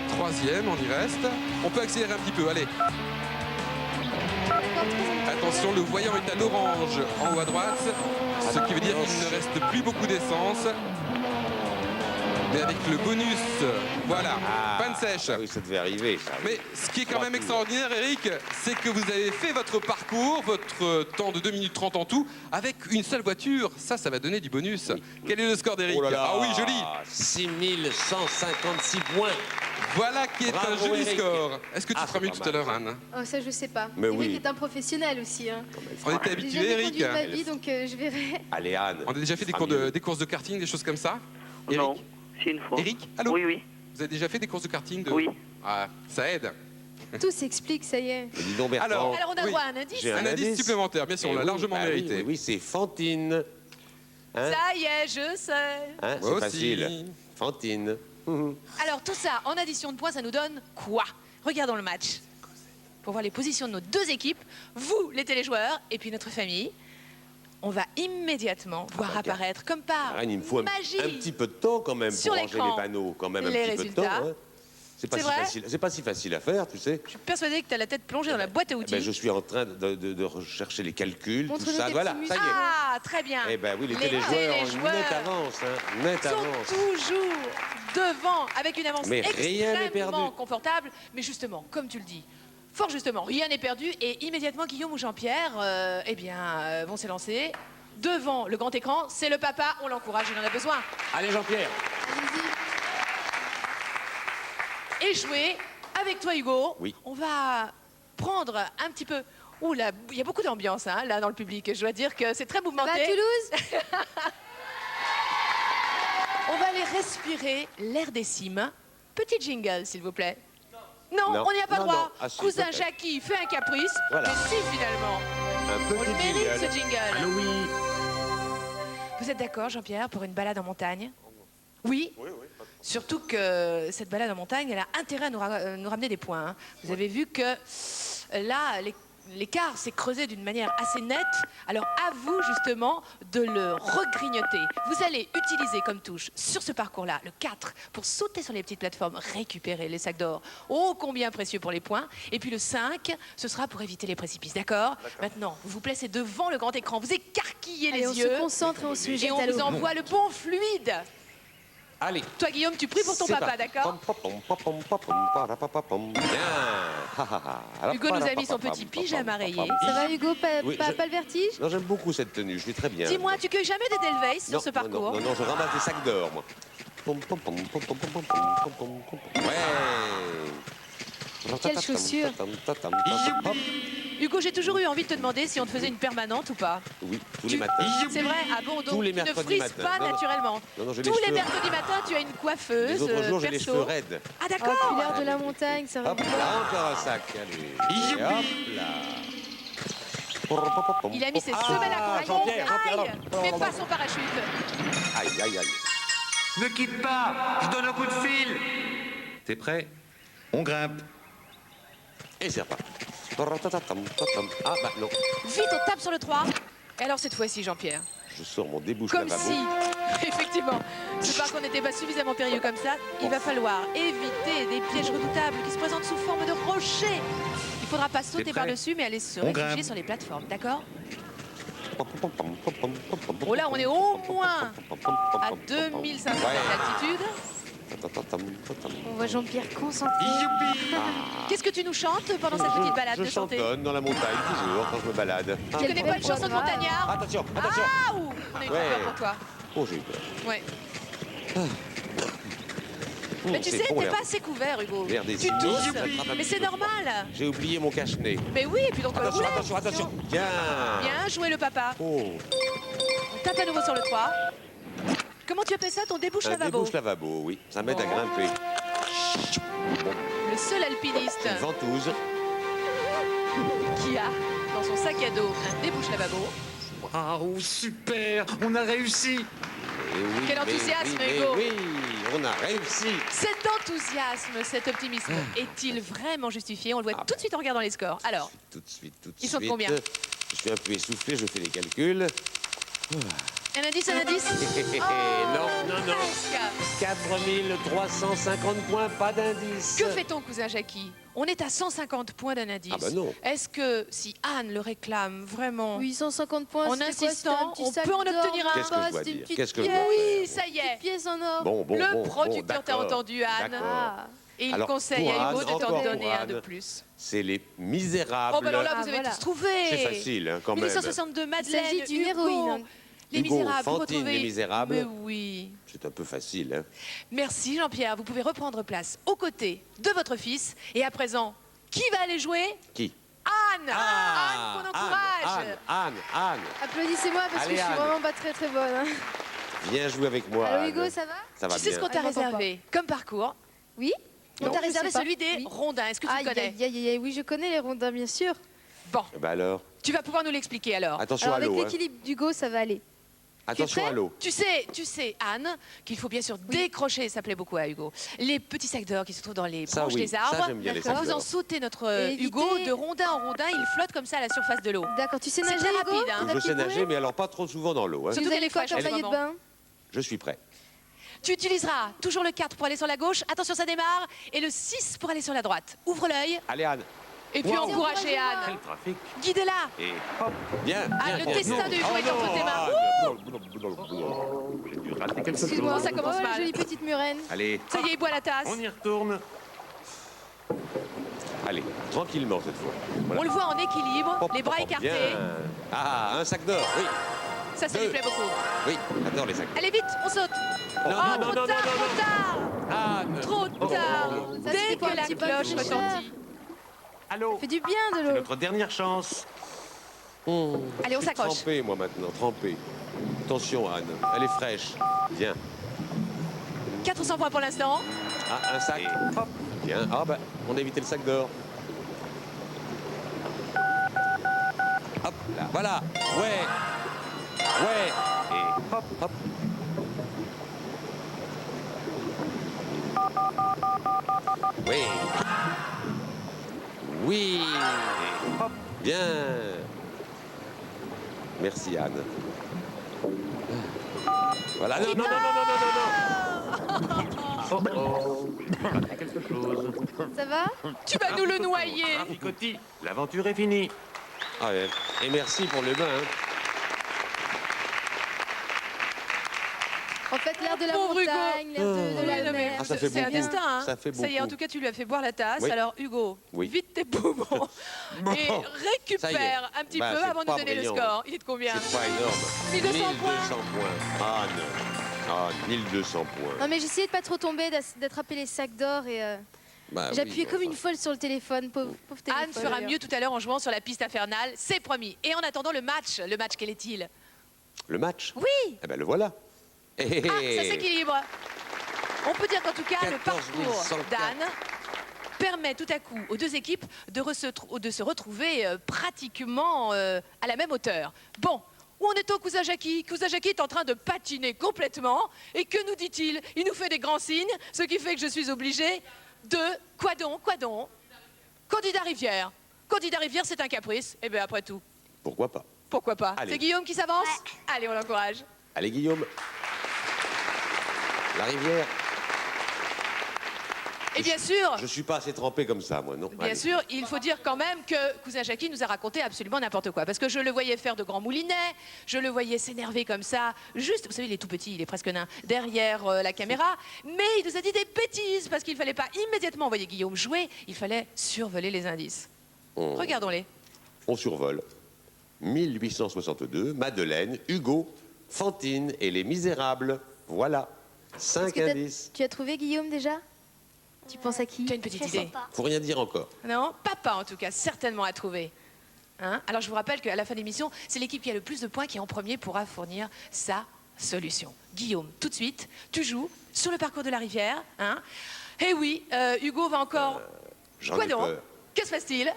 Troisième, on y reste. On peut accélérer un petit peu. Allez. Attention, le voyant est à l'orange en haut à droite. Ce qui veut dire qu'il ne reste plus beaucoup d'essence. Mais avec le bonus, voilà, panne sèche. Ah oui, ça devait arriver, ça. Mais ce qui est quand même extraordinaire, Eric, c'est que vous avez fait votre parcours, votre temps de 2 minutes 30 en tout, avec une seule voiture. Ça va donner du bonus. Quel est le score d'Eric? Oh là là. Ah oui, joli. 6156 points. Voilà qui est Bravo, un joli Eric. score. Est-ce que tu feras mieux pas tout à mal. l'heure, Anne? Oh, ça, je sais pas. Mais C'est vrai oui. qu'il est un professionnel aussi. Hein. On était J'ai habitué, jamais Eric. conduit de ma vie, donc je verrai. Allez, Anne. On a déjà fait des, fera mieux. des courses de karting, des choses comme ça? Eric? Non, c'est une fois. Eric, allô? Oui, oui. Vous avez déjà fait des courses de karting Oui. Ah, ça aide. Tout s'explique, ça y est. Mais dis donc, Bertrand. Alors, Alors on a oui. droit à un indice. J'ai Un indice supplémentaire, bien sûr, on Eh l'a oui, largement bah oui, mérité. Oui, oui, c'est Fantine. Hein, Ça y est, je sais. Hein, Moi c'est aussi. facile. Fantine. Alors tout ça, en addition de points, ça nous donne quoi? Regardons le match. Pour voir les positions de nos deux équipes, vous, les téléjoueurs, et puis notre famille. On va immédiatement voir apparaître, comme par Anne, il me faut un magie, petit peu de temps quand même Sur pour ranger l'écran, les panneaux. Quand même un les petit peu de temps. résultats. Hein. C'est pas, C'est si vrai facile. C'est pas si facile à faire, tu sais. je suis persuadée que tu as la tête plongée dans la boîte à outils. Ben, je suis en train de rechercher les calculs, tout Montre-nous ça. tes Voilà, petits ça y est. Ah, très bien. Eh ben oui, les Les téléjoueurs ont une téléjoueurs nette avance, hein, nette sont avance. toujours devant, avec une avance Mais rien n'est extrêmement perdu. confortable. Mais justement, comme tu le dis, fort justement, rien n'est perdu. Et immédiatement, Guillaume ou Jean-Pierre vont s'élancer. Devant le grand écran, c'est le papa, on l'encourage, il en a besoin. Allez, Jean-Pierre. Et jouer avec toi, Hugo. Oui. On va prendre un petit peu... Ouh là, il y a beaucoup d'ambiance hein, là dans le public. Je dois dire que c'est très Ça va mouvementé. à Toulouse? On va aller respirer l'air des cimes. Petit jingle, s'il vous plaît. Non, Non. on n'y a pas Non, droit. non. Ah, si, Cousin peut-être. Jackie fait un caprice. Voilà. Mais si, finalement. Un On le petit mérite, jingle. ce jingle. Allô, oui. Vous êtes d'accord, Jean-Pierre, pour une balade en montagne? Oui. Oui, oui. Surtout que cette balade en montagne, elle a intérêt à nous ramener des points. Hein. Vous avez vu que là, l'écart s'est creusé d'une manière assez nette. Alors à vous justement de le regrignoter. Vous allez utiliser comme touche sur ce parcours-là le 4 pour sauter sur les petites plateformes, récupérer les sacs d'or. Oh combien précieux pour les points. Et puis le 5, ce sera pour éviter les précipices. D'accord? Maintenant, vous vous placez devant le grand écran, vous écarquillez Allez, on les yeux se concentre et on se et jette on à vous l'eau. envoie le bon fluide. Allez. Toi Guillaume, tu pries pour ton C'est papa, parti. d'accord? Bien. Hugo nous a mis son petit pyjama rayé. Ça va, Hugo? Oui, Pas le vertige? Non, j'aime beaucoup cette tenue, je suis très bien. Dis-moi, tu cueilles jamais des Delveyes sur Non, ce non, parcours? Non, non, je ramasse des sacs d'or, moi. Ouais. Quelle chaussure. Hugo, j'ai toujours eu envie de te demander si on te faisait une permanente ou pas. Oui, tous les matins. C'est vrai? Ah bon, donc Tous les tu ne mercredis frises matin. pas Non, non. naturellement. Non, non, j'ai Tous les les cheveux. mercredis matins, tu as une coiffeuse Les autres jours, j'ai les perso. cheveux raides. Ah Oh, d'accord. puis l'air de la montagne, ça va Hop bien. là, encore un sac. Allez. Et hop là. Il a mis ses Ah, semelles à crayon. Jean-Pierre, Jean-Pierre, Aïe! Mais pas son parachute. Aïe, aïe, aïe. Ne quitte pas, je donne un coup de fil. T'es prêt? On grimpe. Et c'est reparti. Ah, bah non. Vite, on tape sur le 3. Et alors cette fois-ci, Jean-Pierre, Je sors mon débouche comme lavabo. si, effectivement, ce parcours n'était pas suffisamment périlleux comme ça, il va falloir éviter des pièges redoutables qui se présentent sous forme de rochers. Il faudra pas sauter prêt? par-dessus, mais aller se On réfugier grimpe. sur les plateformes, d'accord? Oh là, on est au moins à 2500 mètres d'altitude. On voit Jean-Pierre concentré. Qu'est-ce que tu nous chantes pendant cette petite balade Je de santé? chantonne dans la montagne toujours quand je me balade. Tu connais pas une chanson de montagnard? Attention, attention. Ah, ouh, on a eu peur pour toi. Oh, j'ai eu peur. Ouais. Mais tu c'est sais, bon, t'es l'air. pas assez couvert, Hugo. L'air des Tu cygnes, tousses, ça attrape un mais petit c'est peu. normal. J'ai oublié mon cache-nez. Mais oui, et puis donc Attention, attention, attention. Bien. Bien joué le papa. Oh, On tape à nouveau sur le 3. Comment tu appelles ça, ton débouche un lavabo? débouche lavabo, oui. Ça m'aide à grimper. Le seul alpiniste Une ventouse. qui a dans son sac à dos un débouche lavabo. Waouh, super, on a réussi. Quel enthousiasme, Hugo. Oui, on a réussi. Cet enthousiasme, cet optimisme, est-il vraiment justifié? On le voit tout de suite en regardant les scores. Alors, Tout de suite. Ils sont de combien? Je suis un peu essoufflé, je fais les calculs. un indice, un indice? Non. Presque. 4350 points, pas d'indice. Que fait-on, cousin Jackie? On est à 150 points d'un indice. Ah bah non. Est-ce que si Anne le réclame vraiment, 850 points, en c'était quoi? C'était un insistant, petit on sac peut en d'or, obtenir un? Qu'est-ce que je dois c'était une dire? petite Qu'est-ce que je pièce. dois Oui, faire ça y est. Pièce en or. Bon, Le producteur t'a d'accord, entendu, Anne. d'accord. Ah. Et il Alors, conseille pour à Hugo Anne, de t'en encore donner pour un Anne. de plus. C'est les Misérables. Oh, bah alors là, Ah, vous avez voilà. tous trouvé. C'est facile, hein, quand même. 1862, Madeleine, s'agit d'une Hugo, héroïne. Les Hugo, Misérables, vous Fantine, retrouvez... Les Misérables. Mais oui. C'est un peu facile, hein. Merci Jean-Pierre, vous pouvez reprendre place aux côtés de votre fils. Et à présent, qui va aller jouer? Qui? Anne. Anne, qu'on encourage. Anne. Applaudissez-moi parce Allez, que je suis Anne. vraiment pas très bonne. Hein. Viens jouer avec moi. Allô Anne. Hugo, ça va? Ça va Tu sais bien. ce qu'on t'a Ah, j'entends réservé comme parcours? Oui? On Non, t'a je réservé sais pas. celui des Oui. rondins. Est-ce que tu Aïe, le connais? aïe, aïe, aïe, oui, je connais les rondins, bien sûr. Bon, Eh ben alors, tu vas pouvoir nous l'expliquer alors. attention Alors à avec l'eau. Hein. l'équilibre d'Hugo, ça va aller. Attention prêt à l'eau. Tu sais, Anne, qu'il faut bien sûr décrocher, ça plaît beaucoup à Hugo, les petits sacs d'or qui se trouvent dans les Ça, branches oui. des Ça, arbres. j'aime bien les En sacs faisant d'or. sauter notre Et éviter- Hugo de rondin en rondin, il flotte comme ça à la surface de l'eau. D'accord, tu sais C'est nager très Hugo? rapide, hein. La Je sais petite nager, bouée? mais alors pas trop souvent dans l'eau. Hein. Surtout Vous qu'elle avez est quoi fraîche comme en ce maillot de moment. bain? Je suis prêt. Tu utiliseras toujours le 4 pour aller sur la gauche, attention ça démarre, et le 6 pour aller sur la droite. Ouvre l'œil, Allez Anne. et puis Wow. encouragez Anne. Quel trafic. Guidez-la. Et hop. Bien. Ah, le bien. destin de Hugo Oh est entre non, tes mains. Anne. J'ai dû rater quelque Excuse-moi, chose. ça commence oh, la mal. jolie petite murène. Allez, Ça y est, il boit la tasse. On y retourne. allez, tranquillement cette fois. Voilà. On le voit en équilibre, Hop, les bras hop, écartés. bien. Ah, un sac d'or, oui. Ça lui Deux. plaît beaucoup. Oui, j'adore les sacs. Allez vite, on saute. Non, Oh, non, trop tard, trop tard. Anne. Trop tard. Ça, Dès c'était pour que un la petit peu cloche plus retentit. Allô, Fait du bien de c'est l'eau. notre dernière chance. Allez, on Je suis s'accroche. trempé, moi, maintenant, trempé. Attention, Anne, elle est fraîche. Bien. 400 points pour l'instant. Ah, un sac. Et hop. Bien. Ah, bah, on a évité le sac d'or. Hop, là, voilà. Ouais. Ouais. Et hop. Hop. Oui. Oui. Et hop. Bien. Merci, Anne. Voilà. Non, non, non, non, non, non, non. Oh oh. J'ai raté quelque chose. Ça va? Tu vas nous le noyer. Traficotis, l'aventure est finie. Ah, ouais. Et merci pour le bain. Hein. En fait, l'air de la Pauvre Hugo. montagne, l'air de Oui, la non, mais mer. Ah, ça fait c'est un beaucoup. destin, hein. Ça fait y est, en beaucoup. tout cas, tu lui as fait boire la tasse. Oui. Alors, Hugo, Oui. vite tes poumons et Ça y est. récupère un petit Bah, peu c'est avant de pas nous donner le brillant. score. Il est de combien? C'est pas énorme. 1200 points. 1200 points. Anne. Ah, 1200 points. Non mais j'essayais de pas trop tomber, d'attraper les sacs d'or et Bah, j'appuyais oui, comme enfin. une folle sur le téléphone, pauvre téléphone. Anne fera d'ailleurs. mieux tout à l'heure en jouant sur la piste infernale, c'est promis. Et en attendant le match quel est-il? Le match Oui. Eh ben, le voilà. Ah, ça s'équilibre. On peut dire qu'en tout cas, le 14 parcours 104. d'Anne permet tout à coup aux deux équipes de se retrouver pratiquement à la même hauteur. Bon, où en est-on, cousin Jackie? Cousin Jackie est en train de patiner complètement. Et que nous dit-il? Il nous fait des grands signes, ce qui fait que je suis obligée de... Quoi donc? Candidat Rivière. Candidat Rivière, c'est un caprice. Eh bien, après tout, Pourquoi pas? pourquoi pas? Allez. C'est Guillaume qui s'avance? Allez, on l'encourage. Allez, Guillaume. La rivière. Et bien sûr... Je suis pas assez trempé comme ça, moi, non? Bien Allez. sûr, il faut dire quand même que cousin Jackie nous a raconté absolument n'importe quoi. Parce que je le voyais faire de grands moulinets, je le voyais s'énerver comme ça, juste, vous savez, il est tout petit, il est presque nain, derrière la caméra. Mais il nous a dit des bêtises, parce qu'il ne fallait pas immédiatement envoyer Guillaume jouer, il fallait survoler les indices. Regardons-les. On survole. 1862, Madeleine, Hugo, Fantine et les Misérables. Voilà. Est-ce 5 que indices. tu as trouvé Guillaume déjà? Tu penses à qui? Tu as une petite idée? Faut rien dire encore. Non, papa en tout cas, certainement à trouver. Hein? Alors je vous rappelle qu'à la fin de l'émission, c'est l'équipe qui a le plus de points qui en premier pourra fournir sa solution. Guillaume, tout de suite, tu joues sur le parcours de la rivière. Hein? Eh oui, Hugo va encore... J'en Quoi ai donc? peur. Que se passe-t-il?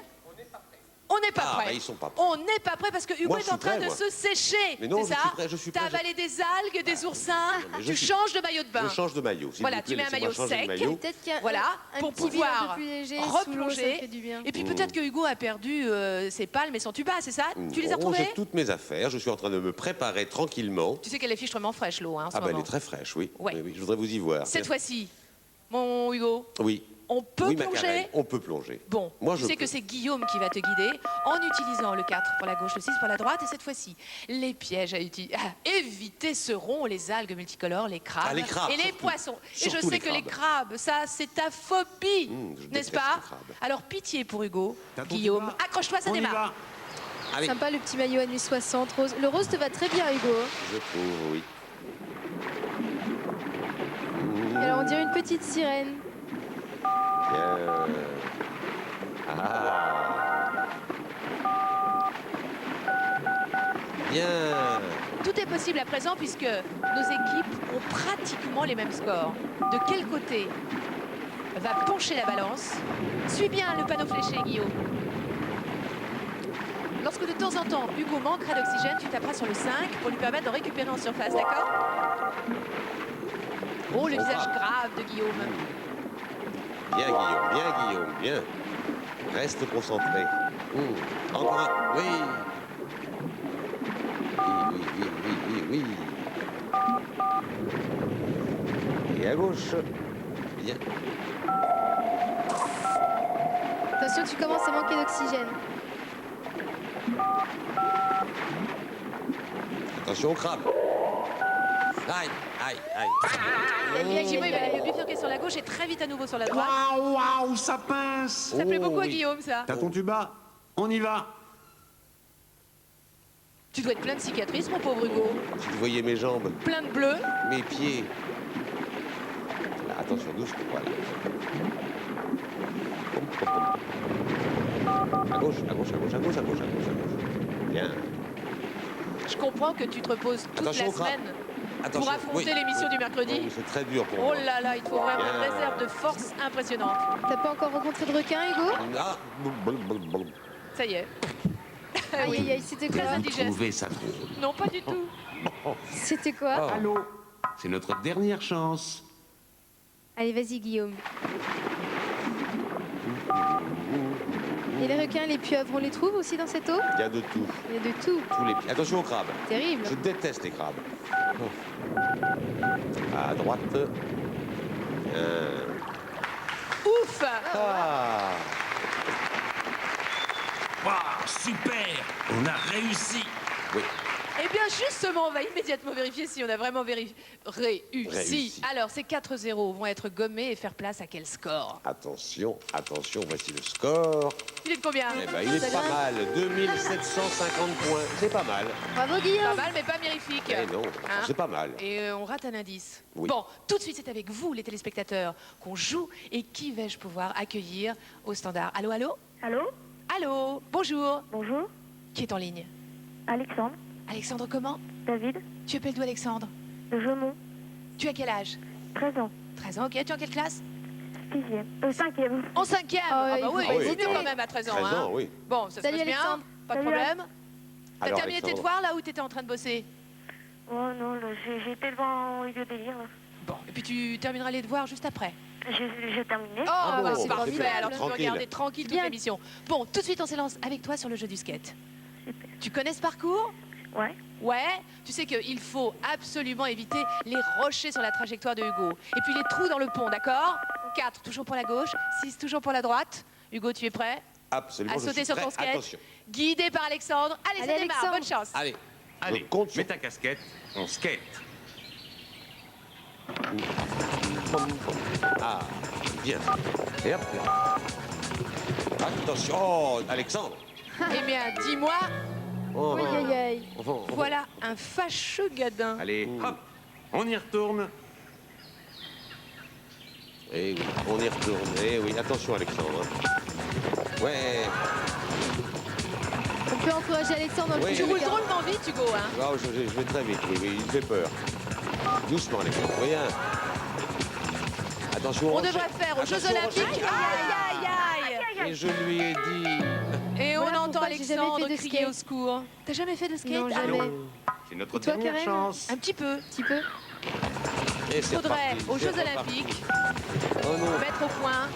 On n'est pas Ah, prêt. bah, ils sont pas prêts. On n'est pas prêt parce que Hugo Moi, je est suis en train prêt, de moi. se sécher. Mais non, c'est je ça suis prêt, je suis T'as prêt. avalé des algues, des oursins. mais je Tu suis- changes de maillot de bain. Je change de maillot. s'il Voilà, vous plaît, tu mets un laissez-moi maillot changer de sec. maillot. Peut-être qu'il y a Voilà, un pour petit biais un pouvoir peu plus léger, sous l'eau, ça replonger. fait du bien. Et puis peut-être que Hugo a perdu ses palmes et son tuba, c'est ça Tu les as Non, retrouvés j'ai toutes mes affaires. Je suis en train de me préparer tranquillement. Tu sais qu'elle est fichtrement fraîche, l'eau, hein, en ce Ah, bah, elle moment. est très fraîche, oui. Ouais. Oui, oui, je voudrais vous y voir. Cette fois-ci, mon Hugo, Oui. on peut Oui, ma plonger Karen, on peut plonger. Bon, Moi, tu je sais peux. que c'est Guillaume qui va te guider en utilisant le 4 pour la gauche, le 6 pour la droite. Et cette fois-ci, les pièges à éviter seront les algues multicolores, les crabes, Ah, les crabes, et les surtout. poissons. Et je Surtout sais les que les crabes. crabes, ça, c'est ta phobie, Je n'est-ce déteste pas les crabes. Alors pitié pour Hugo, T'as ton Guillaume, tuba accroche-toi, ça On y démarre. va. Allez, Sympa le petit maillot années 60 rose. Le rose te va très bien, Hugo. je trouve, oui. Et alors on dirait une petite sirène. Bien. Ah. Bien. Tout est possible à présent puisque nos équipes ont pratiquement les mêmes scores. De quel côté va pencher la balance? Suis bien le panneau fléché, Guillaume. Lorsque de temps en temps, Hugo manquera d'oxygène, tu taperas sur le 5 pour lui permettre de récupérer en surface, d'accord? Oh, le visage grave de Guillaume. Bien, Guillaume, bien. Reste concentré. Encore un. Oui. Oui. Et à gauche. Bien. Attention, tu commences à manquer d'oxygène. Attention au crabe. Aïe. Guillaume, il va bifurquer sur la gauche et très vite à nouveau sur la droite. Waouh, ça pince. Ça plaît Oh, beaucoup à oui. Guillaume, ça. T'as ton tuba? On y va. Tu dois être plein de cicatrices, mon pauvre Hugo. Si vous voyez mes jambes, Plein de bleus. mes pieds. Là, attention, doucement, voilà. À gauche. Bien. Je comprends que tu te reposes toute Attention la au crabe. semaine pour Attention, affronter oui. l'émission du mercredi. Oh, c'est très dur pour Oh moi. là là, il te faut vraiment une Bien. réserve de force impressionnante. T'as pas encore rencontré de requin, Hugo? Ah, Ça y est. Aïe, aïe, aïe, c'était Très quoi? indigeste. Trouvez ça trop. Non, pas du tout. C'était quoi? Oh. Allô, c'est notre dernière chance. Allez, vas-y, Guillaume. Et les requins, les pieuvres, on les trouve aussi dans cette eau? Il y a de tout. Il y a de tout. Tous les pieds. Attention aux crabes. Terrible. Je déteste les crabes. À droite. Ouf. Ah. Waouh, super. On a réussi. Oui. Eh bien, justement, on va immédiatement vérifier si on a vraiment réussi. Réussi. Alors, ces 4-0 vont être gommés et faire place à quel score? Attention, voici le score. Il est de combien? Eh ben, il est pas mal. 2750 points. C'est pas mal. Bravo, Pas Guillaume. mal, mais pas mirifique. Eh non, Hein? c'est pas mal. Et on rate un indice. Oui. Bon, tout de suite, c'est avec vous, les téléspectateurs, qu'on joue. Et qui vais-je pouvoir accueillir au standard? Allô? Allô? Bonjour. Bonjour, Qui est en ligne? Alexandre, Alexandre comment? David, Tu appelles d'où, Alexandre? de Gemont, Tu as quel âge? 13 ans, 13 ans, ok. Tu es en quelle classe? 6e, 5e. En 5e. Ah, Ah bah oui, il faut c'est hésiter. mieux quand même à 13 ans. 13 hein. ans, oui. Bon, ça se Salut, passe bien. Alexandre. Pas de Salut, problème. T'as Alors, terminé tes Alexandre. devoirs là ou t'étais en train de bosser? Oh non, là, j'ai été devant au lieu de lire. Bon, et puis tu termineras les devoirs juste après. J'ai terminé. Oh, Ah bah, bon, c'est bah, parfait. c'est bien. Alors tu peux Tranquille. regarder tranquille toute Bien. l'émission. Bon, tout de suite on s'élance avec toi sur le jeu du skate. Super. Tu connais ce parcours? Ouais. Ouais. Tu sais qu'il faut absolument éviter les rochers sur la trajectoire de Hugo. Et puis les trous dans le pont, d'accord? 4 toujours pour la gauche, 6 toujours pour la droite. Hugo, tu es prêt? Absolument. À je sauter suis sur prêt. ton skate. Attention. Guidé par Alexandre. Allez, ça Allez, démarre. Alexandre. Bonne chance. Allez. Allez, Je compte sur- mets ta casquette, on skate. Ah, bien. Et hop là. Attention. Oh, Alexandre. Eh bien, dis-moi, Oh, Aïe, aïe, aïe. voilà un fâcheux gadin. Allez, hop, on y retourne. Eh oui, on y retourne. Eh oui, attention, Alexandre. Ouais. On peut encourager Alexandre dans le Oui, Tu futur roules requin. drôlement vite, Hugo, hein? Oh, je vais très vite, oui, il fait peur. Doucement, Alexandre, rien. Attention. On rocher. devrait faire aux Jeux Attention, Olympiques. rocher. Aïe, aïe, aïe. Et je lui ai dit. Et on Voilà entend pourquoi j'ai jamais Alexandre fait de crier skate. au secours. T'as jamais fait de skate? Non, Ah jamais. C'est notre Et toi, dernière Karen chance. Un petit peu. Petit peu. Et c'est Faudrait reparti, aux c'est Jeux reparti. Olympiques Oh non. mettre au point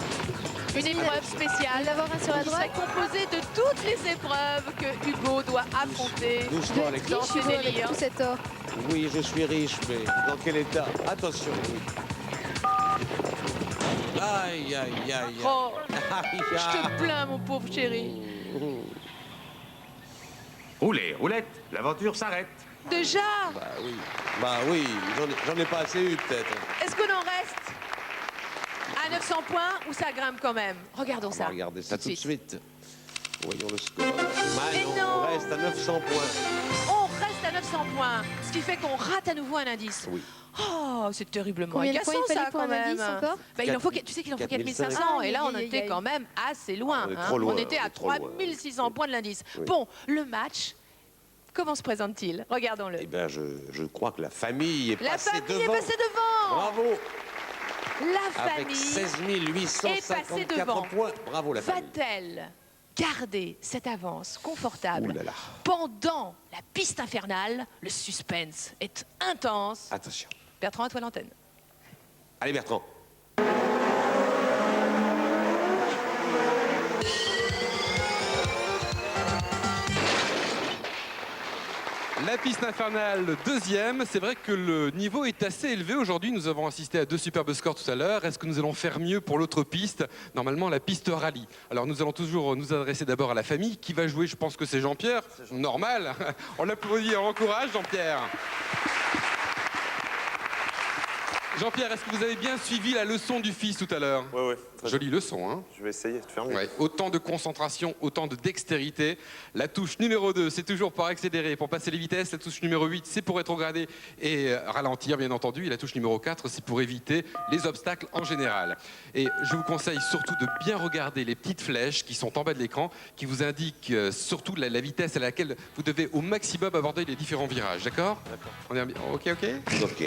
une épreuve spéciale D'avoir un sur la qui serait droite. composée de toutes les épreuves que Hugo doit affronter. Doucement, Riche, Alexandre. ce Hugo, avec délire. tout cet or. Oui, je suis riche, mais dans quel état? Attention, oui. Aïe, aïe, aïe. Oh, Aïe, je aïe. te plains, mon pauvre chéri. Roulez, roulette, l'aventure s'arrête. Déjà, Bah oui, j'en ai pas assez eu, peut-être. est-ce qu'on en reste à 900 points ou ça grimpe quand même? Regardons On va ça. regarder ça tout de suite. suite. Voyons le score. Ah Et non, non. on reste à 900 points. On reste à 900 points, ce qui fait qu'on rate à nouveau un indice. Oui. Oh, c'est terriblement Combien de agaçant points il fallait ça pour quand un même. indice encore Bah, il en faut, tu sais qu'il en faut 4500. 4500 et là on Aïe, aïe, était aïe. quand même assez loin. On est hein. trop loin, On était on à est trop loin. 3600 points de l'indice. Oui. Bon, le match, comment se présente-t-il? Regardons-le. Eh bien, je crois que la famille est La passée famille devant. est passée devant. Bravo. La Avec famille 16 est passée devant. 854 points. Bravo, la famille. va-t-elle garder cette avance confortable Ouh là là. pendant la piste infernale? Le suspense est intense. Attention. Bertrand, à toi l'antenne. Allez, Bertrand. La piste infernale, deuxième. C'est vrai que le niveau est assez élevé aujourd'hui. Nous avons assisté à 2 superbes scores tout à l'heure. Est-ce que nous allons faire mieux pour l'autre piste? Normalement, la piste rallye. Alors, nous allons toujours nous adresser d'abord à la famille. Qui va jouer? Je pense que c'est Jean-Pierre. Normal. On l'applaudit, on l'encourage, Jean-Pierre. Jean-Pierre, est-ce que vous avez bien suivi la leçon du fils tout à l'heure? Oui, oui. très Jolie leçon, hein? bien. Je vais essayer de faire mieux. Ouais, autant de concentration, autant de dextérité. La touche numéro 2, c'est toujours pour accélérer, pour passer les vitesses. La touche numéro 8, c'est pour rétrograder et ralentir, bien entendu. Et la touche numéro 4, c'est pour éviter les obstacles en général. Et je vous conseille surtout de bien regarder les petites flèches qui sont en bas de l'écran, qui vous indiquent surtout la vitesse à laquelle vous devez au maximum aborder les différents virages. D'accord? On est bien. Ok, ok. OK.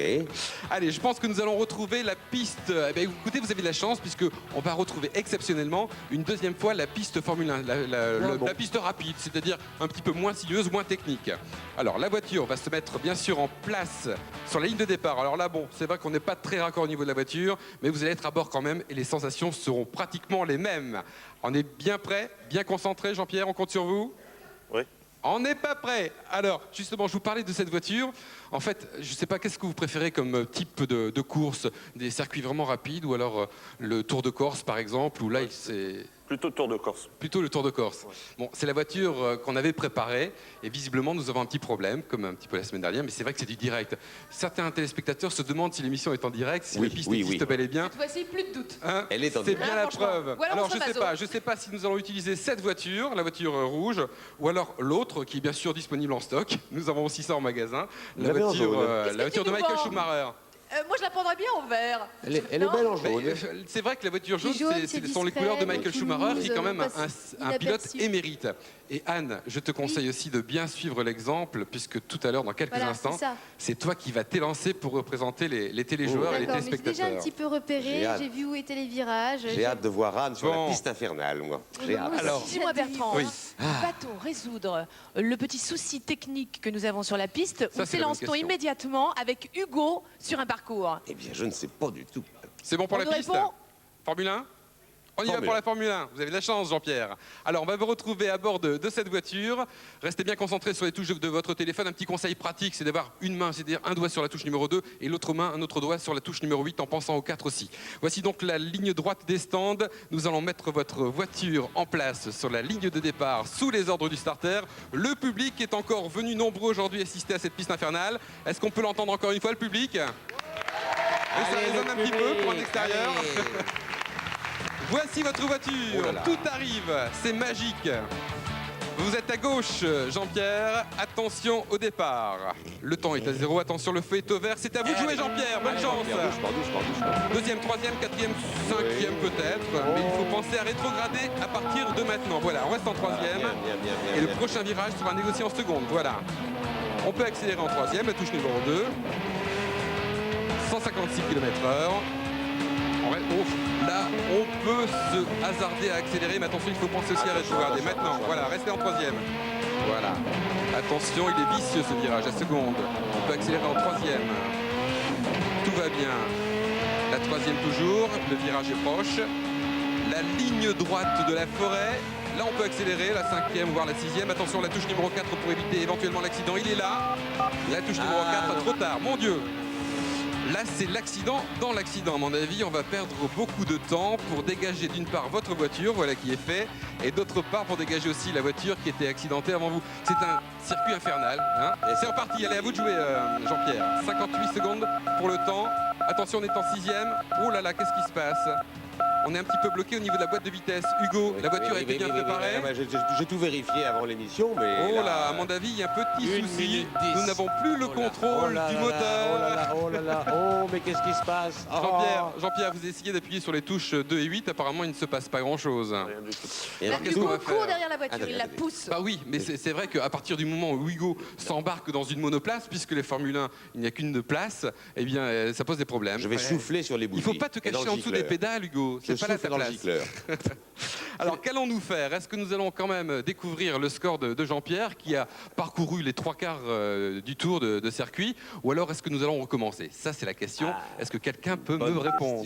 Allez, je pense que nous allons retrouver la piste. Eh bien, écoutez, vous avez de la chance puisque on va retrouver exceptionnellement une deuxième fois la piste Formule 1, la piste rapide, c'est-à-dire un petit peu moins sinueuse, moins technique. Alors, la voiture va se mettre bien sûr en place sur la ligne de départ. Alors là, bon, c'est vrai qu'on n'est pas très raccord au niveau de la voiture, mais vous allez être à bord quand même et les sensations seront pratiquement les mêmes. On est bien prêt, bien concentré, Jean-Pierre, on compte sur vous? Oui. On n'est pas prêt. Alors, justement, je vous parlais de cette voiture. En fait, je ne sais pas, qu'est-ce que vous préférez comme type de course? Des circuits vraiment rapides ou alors le Tour de Corse, par exemple, où là, c'est Plutôt Tour de Corse. plutôt le Tour de Corse. Bon, c'est la voiture qu'on avait préparée et visiblement, nous avons un petit problème, comme un petit peu la semaine dernière, mais c'est vrai que c'est du direct. Certains téléspectateurs se demandent si l'émission est en direct, si Oui, la piste oui, existe oui. bel et bien. Voici plus de doute. Hein, Elle est en c'est direct. bien Ah, la franchement. preuve. Ou alors Alors on se je maso. sais pas si nous allons utiliser cette voiture, la voiture rouge, ou alors l'autre qui est bien sûr disponible en stock. Nous avons aussi ça en magasin, Vous la l'avez en voiture, jaune. Qu'est-ce la que voiture tu de nous Michael vends Schumacher. Moi, je la prendrais bien en vert. Elle est Non. belle en Mais, jaune. c'est vrai que la voiture jaune, jaune, ce c'est sont les discret, couleurs de Michael Toulouse, Schumacher, qui est quand même pas un pilote inaperçu. émérite. Et Anne, je te conseille aussi de bien suivre l'exemple, puisque tout à l'heure, dans quelques Voilà, instants, c'est ça. c'est toi qui vas t'élancer pour représenter les téléjoueurs et les D'accord, mais j'ai déjà un téléspectateurs. petit peu repéré, J'ai hâte. j'ai vu où étaient les virages. J'ai hâte de voir Anne sur Bon. la piste infernale, moi. J'ai hâte. Alors- Dis-moi, Bertrand, Oui. va-t-on résoudre le petit souci technique que nous avons sur la piste Ça, ou c'est la bonne s'élance-t-on question. immédiatement avec Hugo sur un parcours? Eh bien, je ne sais pas du tout. C'est bon pour On la nous piste? répond Formule 1? On y va Formule pour 1. la Formule 1. Vous avez de la chance, Jean-Pierre. Alors, on va vous retrouver à bord de cette voiture. Restez bien concentrés sur les touches de votre téléphone. Un petit conseil pratique, c'est d'avoir une main, c'est-à-dire un doigt sur la touche numéro 2 et l'autre main, un autre doigt sur la touche numéro 8 en pensant aux 4 aussi. Voici donc la ligne droite des stands. Nous allons mettre votre voiture en place sur la ligne de départ sous les ordres du starter. Le public est encore venu nombreux aujourd'hui assister à cette piste infernale. Est-ce qu'on peut l'entendre encore une fois, le public? Et ça Allez, résonne le un petit peu pour un public, extérieur. allez. Voici votre voiture, Oh là là. tout arrive, c'est magique. Vous êtes à gauche, Jean-Pierre, attention au départ. Le temps est à 0, attention, le feu est au vert, c'est à vous de jouer, Jean-Pierre, bonne chance. Doucement. Deuxième, troisième, quatrième, cinquième peut-être, mais il faut penser à rétrograder à partir de maintenant. Voilà, on reste en troisième, et le prochain virage sera négocié en seconde, voilà. On peut accélérer en troisième, la touche numéro 2. 156 km/h. En vrai, là, on peut se hasarder à accélérer, mais attention, il faut penser aussi à rétrograder. Maintenant, voilà, restez en troisième. Voilà. Attention, il est vicieux ce virage, à seconde. On peut accélérer en troisième. Tout va bien. La troisième toujours, le virage est proche. La ligne droite de la forêt. Là, on peut accélérer, la cinquième, voire la sixième. Attention, la touche numéro 4 pour éviter éventuellement l'accident. Il est là. La touche numéro 4, trop tard. Mon Dieu. Là, c'est l'accident dans l'accident. À mon avis, on va perdre beaucoup de temps pour dégager d'une part votre voiture, voilà qui est fait, et d'autre part pour dégager aussi la voiture qui était accidentée avant vous. C'est un circuit infernal. Hein, et c'est reparti. Allez, à vous de jouer, Jean-Pierre. 58 secondes pour le temps. Attention, on est en sixième. Oh là là, qu'est-ce qui se passe? On est un petit peu bloqué au niveau de la boîte de vitesse. Hugo, la voiture a été bien préparée. J'ai tout vérifié avant l'émission, mais... Oh là, à mon avis, il y a un petit souci. Nous n'avons plus le contrôle du moteur. Oh là là, oh, mais qu'est-ce qui se passe? Jean-Pierre, vous essayez d'appuyer sur les touches 2 et 8. Apparemment, il ne se passe pas grand-chose. Rien du tout. Là, qu'est-ce qu'on Hugo va faire court derrière la voiture, il la pousse. Bah oui, mais c'est vrai qu'à partir du moment où Hugo s'embarque dans une monoplace, puisque les Formule 1, il n'y a qu'une place, eh bien, ça pose des problèmes. Je vais souffler sur les bougies. Il ne faut pas te cacher en dessous des pédales, Hugo. C'est pas là ta place. Alors, qu'allons-nous faire? Est-ce que nous allons quand même découvrir le score de Jean-Pierre qui a parcouru les 3/4 du tour de circuit, ou alors est-ce que nous allons recommencer? Ça, c'est la question. Est-ce que quelqu'un peut me répondre?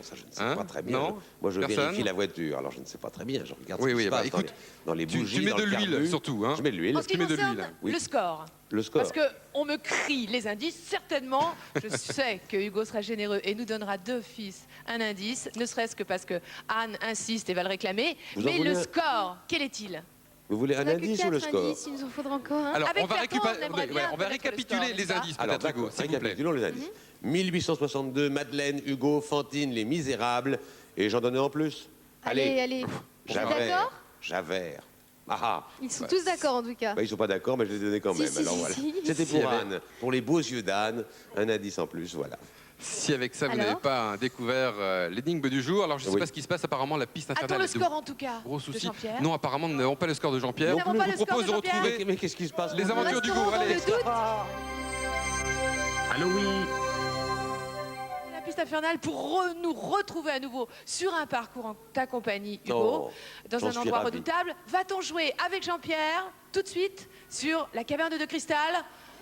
Ça, je ne sais pas très bien. Non. Moi, je Personne. vérifie la voiture. Alors, je ne sais pas très bien. Je regarde Oui, ce qui oui, se bah, passe écoute, dans les bougies, tu mets dans de le l'huile carbu. surtout. Hein. Je mets de l'huile. En ce qui Tu mets de concerne l'huile. Oui. le score, Le score. parce qu'on me crie les indices, certainement, je sais que Hugo sera généreux et nous donnera d'office un indice, ne serait-ce que parce que Anne insiste et va le réclamer. Vous en Mais voulez le un score, quel est-il? Vous voulez un On a que indice ou le 4 score? indices, il nous en faudra encore un. Alors, Avec on va, Bertrand, on aimerait bien on va connaître le récapituler score, les n'est-ce pas? indices, Alors, peut-être, Hugo, d'accord, s'il vous plaît. récapitulons les indices. 1862, Madeleine, Hugo, Fantine, Les Misérables. Et j'en donnais en plus. Allez. Vous êtes d'accord? Javert. Ah, Ils sont tous d'accord en tout cas. bah, ils sont pas d'accord, mais je les ai donnés quand Si, même. si, Alors si, voilà. si. C'était Si, pour avec- Anne, pour les beaux yeux d'Anne. Un indice en plus, voilà. Si avec ça, vous Alors n'avez pas découvert l'énigme du jour, alors je ne sais Oui. pas ce qui se passe. Apparemment, la piste Attends infernale le est de score en tout cas gros de soucis. Jean-Pierre. Non, apparemment, nous n'avons pas le score de Jean-Pierre. Nous n'avons pas Je le vous score de propose de Jean-Pierre. retrouver Mais qu'est-ce qui se passe? les aventures d'Hugo. Restaurant dans Allez. le doute. Allô, oui. La piste infernale pour nous retrouver à nouveau sur un parcours en ta compagnie, Hugo, Oh, dans j'en un suis endroit ravi. redoutable. Va-t-on jouer avec Jean-Pierre tout de suite sur la caverne de cristal?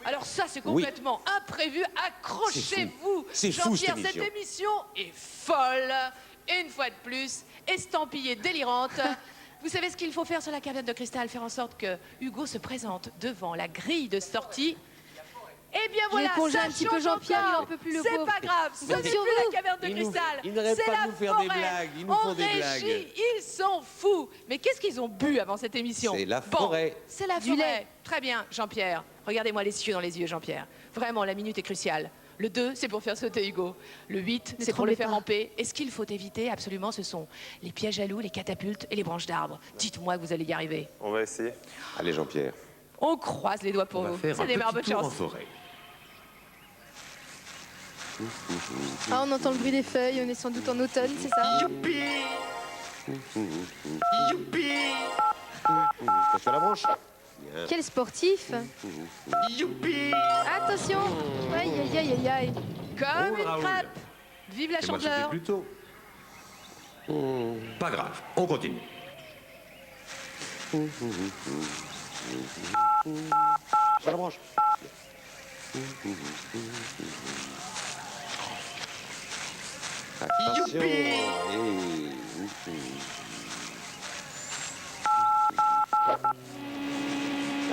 Alors ça, c'est Oui. complètement imprévu. Accrochez-vous, C'est fou, cette Jean-Pierre, cette émission est folle. Et une fois de plus, estampillée délirante. Vous savez ce qu'il faut faire sur la caverne de cristal? Faire en sorte que Hugo se présente devant la grille de sortie. Eh bien Je vais voilà, éponger ça un petit peu change Jean-Pierre, encore. il en peut plus, le C'est pauvre. pas grave, ce Mais n'est plus sur la vous. caverne de Ils nous- cristal. ils n'arrêtent C'est pas de la nous faire des forêt. blagues, ils nous En font des régie, blagues. ils sont fous. Mais qu'est-ce qu'ils ont bu avant cette émission? C'est la Bon, forêt. c'est la Du forêt. lait. Très bien, Jean-Pierre. Regardez-moi les cieux dans les yeux, Jean-Pierre. Vraiment, la minute est cruciale. Le 2, c'est pour faire sauter Hugo. Le 8, Ne c'est pour le tremblez faire pas. ramper. Et ce qu'il faut éviter, absolument, ce sont les pièges à loups, les catapultes et les branches d'arbres. Dites-moi que vous allez y arriver. On va essayer. Allez, Jean-Pierre. On croise les doigts pour On va vous. faire Ça un démarre, bonne petit tour en chance. forêt. Ah, on entend le bruit des feuilles, on est sans doute en automne, c'est ça? Attention à la branche. Bien. Quel sportif! Attention! Aïe, aïe, aïe, aïe, aïe. Comme Oh, une Raoul. trappe. Vive la Et moi, c'était chandeleur. plus tôt. Pas grave, on continue. Sur la branche. Attention.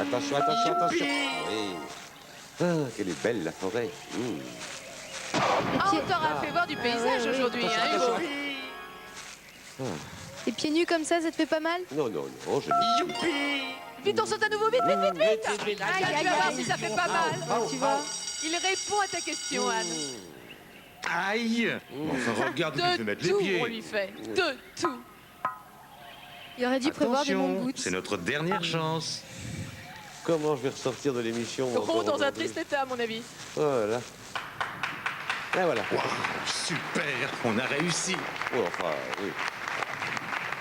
Attention, attention, attention. Oui. Ah, qu'elle est belle la forêt. Ah, on t'aura fait voir du paysage ouais, ouais. aujourd'hui, hein, Attention, Hugo. Et pieds nus comme ça te fait pas mal? Non, non, non, je Vite, on saute à nouveau, vite, vite, vite, vite. vite. Ah, Aïe, tu aïe, vas voir aïe. si ça fait pas mal. Tu vois? Il répond à ta question, Anne. Aïe. Enfin, regarde où je vais De mettre les tout, pieds. on lui fait. De tout. Il aurait dû prévoir des longues Attention, boots. c'est notre dernière chance. Comment je vais ressortir de l'émission Oh, encore dans un aujourd'hui? triste état, à mon avis. Voilà. Et voilà. Waouh, super, on a réussi. Oh, enfin, oui.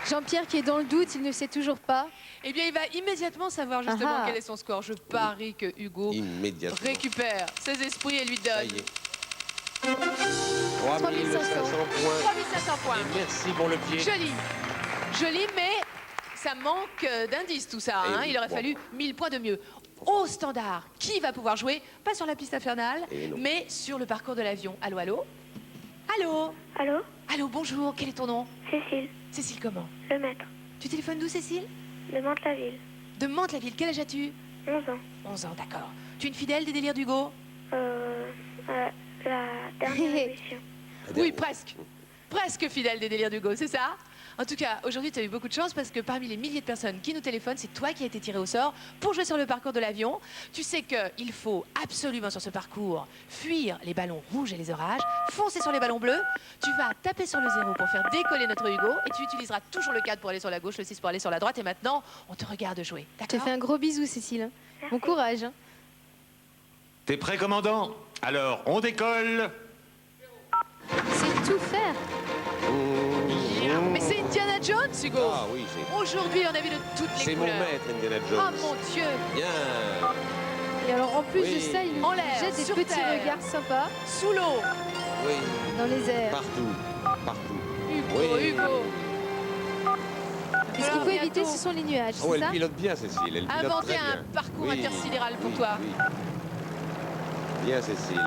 Jean-Pierre qui est dans le doute, il ne sait toujours pas. Eh bien, il va immédiatement savoir justement Ah ah. quel est son score. Je parie que Hugo Immédiatement. récupère ses esprits et lui Ça donne y est. 3500 points. 3500 points. Et merci pour le pied. Joli. Joli, mais ça manque d'indices tout ça. Eh Hein. oui, Il aurait bon. fallu 1000 points de mieux. Au standard, qui va pouvoir jouer, pas sur la piste infernale, Eh non. mais sur le parcours de l'avion. Allô, allô? Allô? Allô? Allô, bonjour, quel est ton nom? Cécile, Cécile comment? le maître, Tu téléphones d'où, Cécile? de Mantes-la-Ville, De Mantes-la-Ville. Quel âge as-tu? 11 ans. 11 ans, d'accord. Tu es une fidèle des délires d'Hugo? La dernière émission. Oui, presque. Presque fidèle des délires d'Hugo, c'est ça? En tout cas, aujourd'hui, tu as eu beaucoup de chance parce que parmi les milliers de personnes qui nous téléphonent, c'est toi qui as été tiré au sort pour jouer sur le parcours de l'avion. Tu sais qu'il faut absolument sur ce parcours fuir les ballons rouges et les orages, foncer sur les ballons bleus. Tu vas taper sur le 0 pour faire décoller notre Hugo et tu utiliseras toujours le 4 pour aller sur la gauche, le 6 pour aller sur la droite. Et maintenant, on te regarde jouer. Je te D'accord? fais un gros bisou, Cécile. Bon courage. Hein. T'es prêt, commandant? Alors, on décolle. C'est tout faire. Mais c'est Indiana Jones, Hugo. Ah oui, Aujourd'hui, on a vu de toutes les c'est mon couleurs. maître, Indiana Oh Jones. mon Dieu. Bien. Et alors en plus Oui. de ça, il En nous l'air, jette des sur petits terre. regards sympas Sous l'eau. Oui, dans les airs. partout. Partout. Hugo, Oui. Hugo. Et ce qu'il faut éviter, bientôt ce sont les nuages, Oh, c'est elle ça? pilote bien, Cécile. Elle pilote Inventer très un bien. parcours Oui, intersidéral pour oui, toi. oui. Bien, Cécile.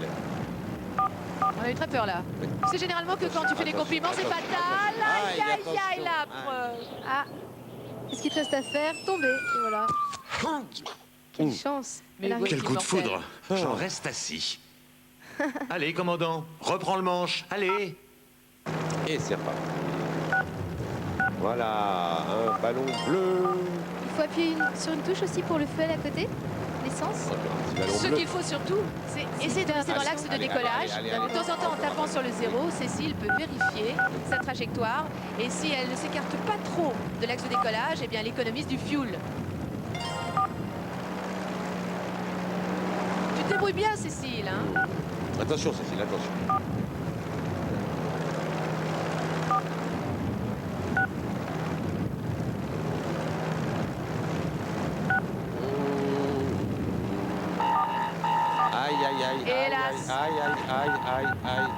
On a eu très peur là. Oui. C'est généralement que quand tu fais des Attention, compliments, c'est attention, fatal. Aïe, Aïe, aïe, aïe, attention. la Aïe. preuve. Ah, qu'est-ce qu'il te reste à faire? Tomber, et voilà. Quelle chance. Mais Elle Hugo, arrive. Quel coup de mortel. foudre. J'en reste assis. Allez, commandant, reprends le manche. Allez. Et c'est reparti. Voilà, un ballon bleu. Il faut appuyer sur une touche aussi pour le fuel à côté, l'essence. Un petit ballon Ce bleu. qu'il faut surtout, c'est essayer de rester dans l'axe de Allez, décollage. allez, allez, De temps en temps, en tapant sur le 0, Cécile peut vérifier sa trajectoire. Et si elle ne s'écarte pas trop de l'axe de décollage, eh bien, elle économise du fuel. Tu te débrouilles bien, Cécile. Hein? Attention, Cécile, attention. Aïe, aïe, aïe. Hélas. Aïe, aïe, aïe, aïe, aïe. Aïe.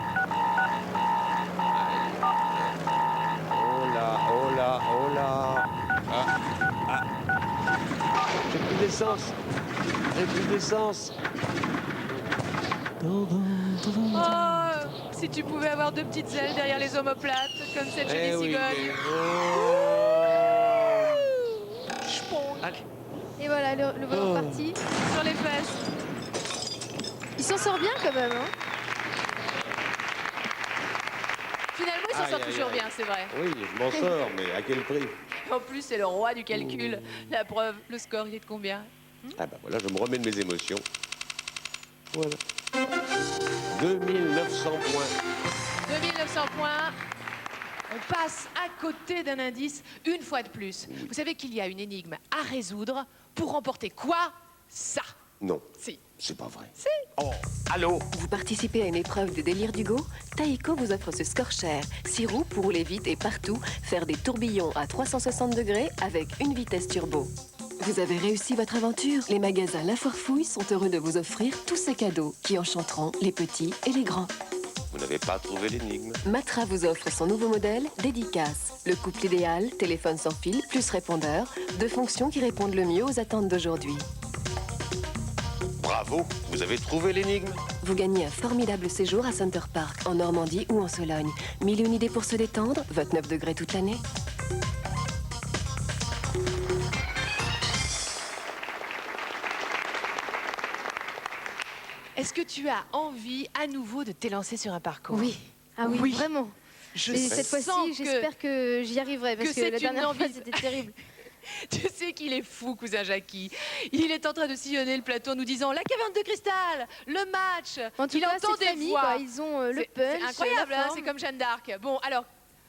Oh là, oh là, oh là. Ah, ah. J'ai plus d'essence. J'ai plus d'essence. Oh, si tu pouvais avoir deux petites ailes derrière les omoplates, comme cette jolie Eh oui, cigogne. mais- oh. Chponk, Et voilà, le volant parti. sur les fesses. Il s'en sort bien quand même. Hein. Finalement, il s'en Aïe, sort aïe, toujours aïe. bien, c'est vrai. Oui, je m'en sors, mais à quel prix? En plus, c'est le roi du calcul. La preuve, le score, il est de combien? Ah bah voilà, je me remets de mes émotions. Voilà. 2900 points. 2900 points. On passe à côté d'un indice une fois de plus. Vous savez qu'il y a une énigme à résoudre pour remporter quoi? Ça. Non, Si. c'est pas vrai. Oh, allô. Vous participez à une épreuve des délires d'Hugo? Taïko vous offre ce Scorcher. 6 roues pour rouler vite et partout, faire des tourbillons à 360 degrés avec une vitesse turbo. Vous avez réussi votre aventure? Les magasins La Forfouille sont heureux de vous offrir tous ces cadeaux qui enchanteront les petits et les grands. Vous n'avez pas trouvé l'énigme. Matra vous offre son nouveau modèle, Dédicace. Le couple idéal, téléphone sans fil, plus répondeur, deux fonctions qui répondent le mieux aux attentes d'aujourd'hui. Bravo, vous avez trouvé l'énigme. Vous gagnez un formidable séjour à Center Park, en Normandie ou en Sologne. 1001 idées pour se détendre, 29 degrés toute l'année. Est-ce que tu as envie à nouveau de t'élancer sur un parcours? Oui. Ah oui, Oui. vraiment. Je Et cette sens fois-ci, que- j'espère que j'y arriverai parce que que, c'est la une dernière fois, envie- c'était terrible. Tu sais qu'il est fou, cousin Jackie. Il est en train de sillonner le plateau en nous disant la caverne de cristal, le match. En tout il cas, entend cette des famille, voix. quoi, ils ont le C'est punch, incroyable, la hein, forme. c'est comme Jeanne d'Arc. Bon, alors,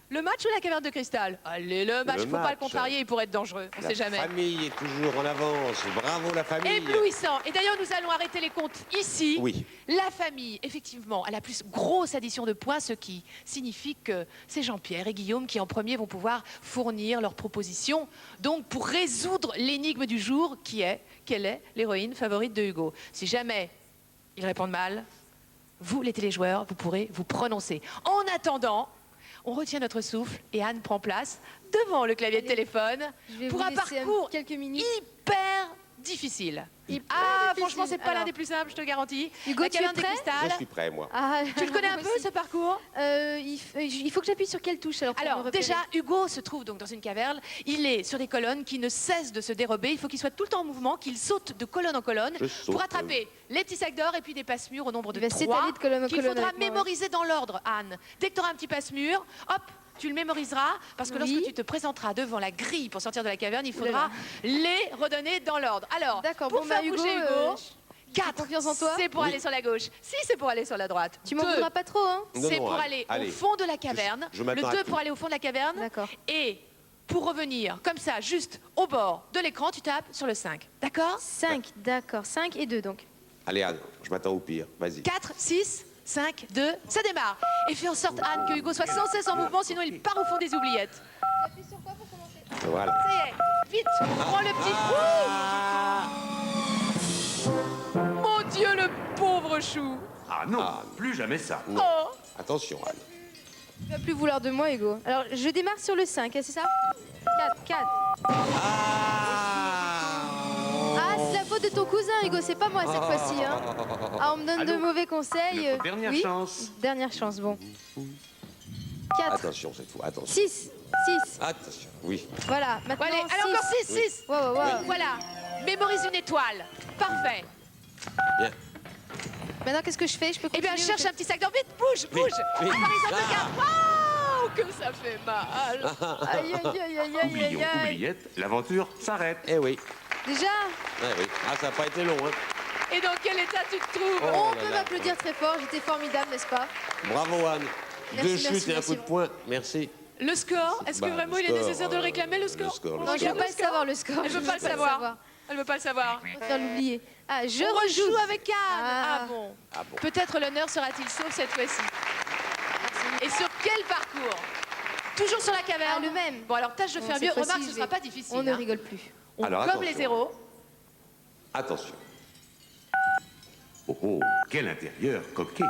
le match ou la caverne de cristal? Allez, le match, Le faut pas le match. contrarier, il pourrait être dangereux, on La sait jamais. famille est toujours en avance. Bravo la famille. Éblouissant. Et d'ailleurs, nous allons arrêter les comptes ici. Oui. La famille, effectivement, a la plus grosse addition de points, ce qui signifie que c'est Jean-Pierre et Guillaume qui, en premier, vont pouvoir fournir leurs propositions. Donc, pour résoudre l'énigme du jour, qui est quelle est l'héroïne favorite de Hugo? Si jamais ils répondent mal, vous, les téléjoueurs, vous pourrez vous prononcer. En attendant, on retient notre souffle et Anne prend place devant le clavier de téléphone Je vais pour vous un laisser parcours quelques minutes. hyper difficile. Hyper Franchement, difficile. c'est pas l'un Alors, des plus simples, je te garantis. Hugo, La tu es caverne des prêt? cristal. Je suis prêt, moi. Ah, Tu le connais un moi peu, aussi. ce parcours? Il faut que j'appuie sur quelle touche alors pour me Alors repérer. déjà, Hugo se trouve donc dans une caverne. Il est sur des colonnes qui ne cessent de se dérober. Il faut qu'il soit tout le temps en mouvement, qu'il saute de colonne en colonne Je saute, pour attraper les petits sacs d'or et puis des passe-murs au nombre de Il va 3 s'étaler de colonne en qu'il colonne faudra avec moi, ouais. mémoriser dans l'ordre, Anne. Dès que tu auras un petit passe-mur, hop, tu le mémoriseras parce que Oui. lorsque tu te présenteras devant la grille pour sortir de la caverne, il Ouh là faudra là. les redonner dans l'ordre. Alors, D'accord, pour bon, faire bah, Hugo, bouger Hugo, j'ai 4, confiance en toi. c'est pour aller sur la gauche. 6, c'est pour aller sur la droite. Tu m'en 2, voudras pas trop, hein? Non, c'est non, pour allez, aller au fond de la caverne. je Le m'attends à 2 tout. pour aller au fond de la caverne. D'accord. Et pour revenir, comme ça, juste au bord de l'écran, tu tapes sur le 5. D'accord? 5, d'accord. 5 et 2 donc. Allez, Anne, je m'attends au pire. Vas-y. 4, 6, 5, 2, ça démarre. Et fais en sorte, Anne, que Hugo soit sans cesse en mouvement, sinon il part au fond des oubliettes. Voilà. Ça y est, vite, prends le petit... Ouh, mon Dieu, le pauvre chou. Ah non, Ah. plus jamais ça. Non. Oh. Attention, Anne. Tu vas plus vouloir de moi, Hugo. Alors, je démarre sur le 5, c'est ça? 4, 4. Ah, c'est la faute de ton cousin, Hugo, c'est pas moi cette fois-ci. Hein. Ah, on me donne de Allô? mauvais conseils. Notre dernière oui. chance. Dernière chance, bon. 4, Attention cette fois, attention. 6, 6. Attention, oui. Voilà, maintenant Bon, allez, allez, encore 6, 6. Ouais, ouais, ouais. Voilà, mémorise une étoile. Parfait. Bien. Maintenant, qu'est-ce que je fais? Je peux Eh bien, continuer cherche ou un petit sac d'or, vite, bouge, bouge. oui. Par exemple, regarde. Waouh, que ça fait mal. Aïe, aïe, aïe, aïe, aïe, Oublions, aïe, aïe. oubliette, l'aventure s'arrête. Eh oui. Déjà, Eh oui. Ah, ça n'a pas été long, hein. Et dans quel état tu te trouves? Oh on là peut là. m'applaudir très fort. J'étais formidable, n'est-ce pas? Bravo, Anne. Merci, 2 merci, chutes et un merci. coup de poing. Merci. Le score, est-ce que Bah, vraiment le il est score, nécessaire de le réclamer, le le score? score, le Non, je score. veux pas le savoir, le score. Elle Je veut veux pas le savoir. Elle veut pas le savoir. Je préfère l'oublier. Ah, je On rejoue. rejoue avec Anne. Ah. Ah bon. Ah bon. Peut-être l'honneur sera-t-il sauf cette fois-ci. Et sur quel parcours? Toujours sur la caverne. Ah, le même. Bon, alors tâche de Bon, faire cette mieux. fois-ci, Remarque, ce je sera vais- pas difficile. On ne hein. rigole plus. On Alors, gomme les attention. zéros. Attention. Oh oh, quel intérieur coquet.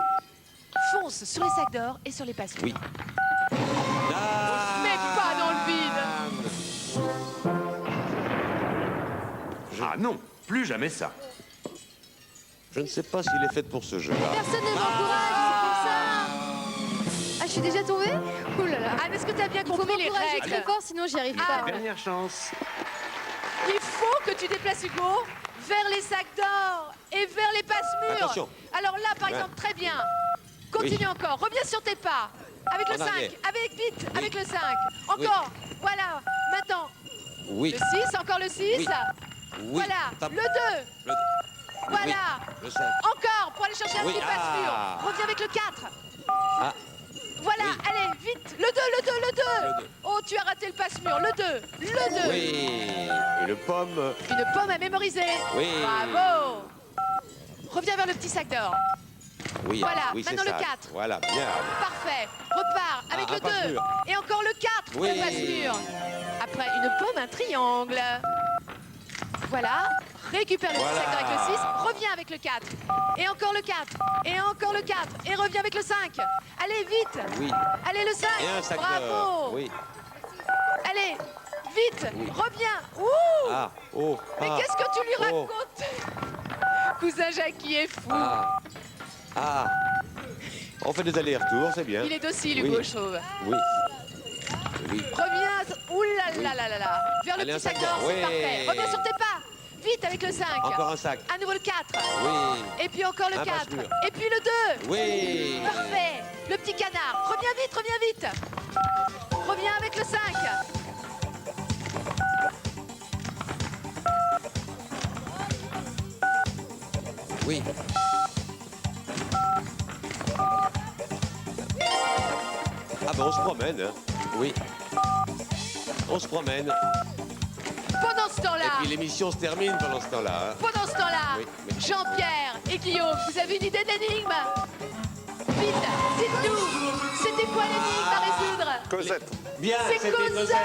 Fonce sur les sacs d'or et sur les passes. Oui. Mais pas dans le vide. Ah non, plus jamais ça. Je ne sais pas s'il est fait pour ce jeu-là. Personne ne m'encourage, c'est pour ça. Ah, je suis déjà tombée? Oh là là. Anne, est-ce que tu as bien Il faut compris les m'encourager règles? très fort, sinon j'y arrive Ah, pas. Dernière chance. Il faut que tu déplaces Hugo vers les sacs d'or et vers les passe-murs. Attention. Alors là, par Ouais. exemple, très bien. Continue Oui. encore. Reviens sur tes pas. Avec le En 5. arrière. Avec vite. Oui. Avec le 5. Encore. Voilà. Maintenant, Oui. le 6. Encore le 6. Oui. Oui. Voilà. Tape. Le 2. Le- Voilà. Oui. Le 5. Encore pour aller chercher un Oui. petit passe-mur. Ah. Reviens avec le 4. Ah. Voilà. Oui. Allez, vite. Le 2, le 2, le 2. Le 2. Oh, tu as raté le passe-mur. Le 2. Le 2. Oui. Et le pomme. Une pomme à mémoriser. Oui. Bravo. Reviens vers le petit sac d'or. Oui. Voilà, Oui, c'est maintenant le ça. 4. Voilà, bien. Parfait. Repars avec un le 2. passe-mur. Et encore le 4. Oui. Le passe-mur. Après une pomme, un triangle. Voilà. Récupère le petit Voilà. sac d'or avec le 6. Reviens avec le 4. Et encore le 4. Et encore le 4. Et reviens avec le 5. Allez, vite. Oui. Allez, le 5. Et un sac Bravo. d'or. Oui. Allez, vite. Oui. Reviens. Ouh. Ah. Oh. Mais Ah. qu'est-ce que tu lui Oh. racontes? Cousin Jackie est fou. Ah. Ah. On fait des allers-retours, c'est bien. Il est docile, Oui. Hugo, je trouve. Oui. Oui. Reviens. Ouh là là là là là. Vers le Allez, petit un sac sac d'or, d'or. c'est Oui. parfait. Reviens sur tes pas. Vite avec le 5. Encore un sac. À nouveau le 4. Oui. Et puis encore le Un 4. passe-mur. Et puis le 2. Oui. Parfait. Le petit canard. Reviens vite, reviens vite. Reviens avec le 5. Oui. Ah ben on se promène, hein. Oui. On se promène. Pendant ce Et temps-là, puis l'émission se termine pendant ce temps-là. Hein. pendant ce temps-là, Oui, mais- Jean-Pierre et Guillaume, vous avez une idée de l'énigme? Vite, dites-nous. C'était quoi l'énigme à résoudre? Cosette. Bien, C'est c'était Cosette.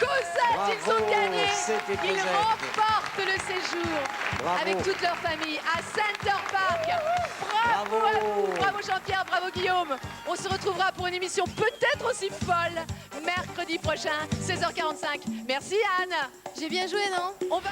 Cosette, ils ont gagné. c'était Ils Cosette. remportent le séjour Bravo. avec toute leur famille à Center Park. Bravo à vous, bravo Jean-Pierre, bravo Guillaume. On se retrouvera pour une émission peut-être aussi folle mercredi prochain, 16h45. Merci Anne. J'ai bien joué, non? On va...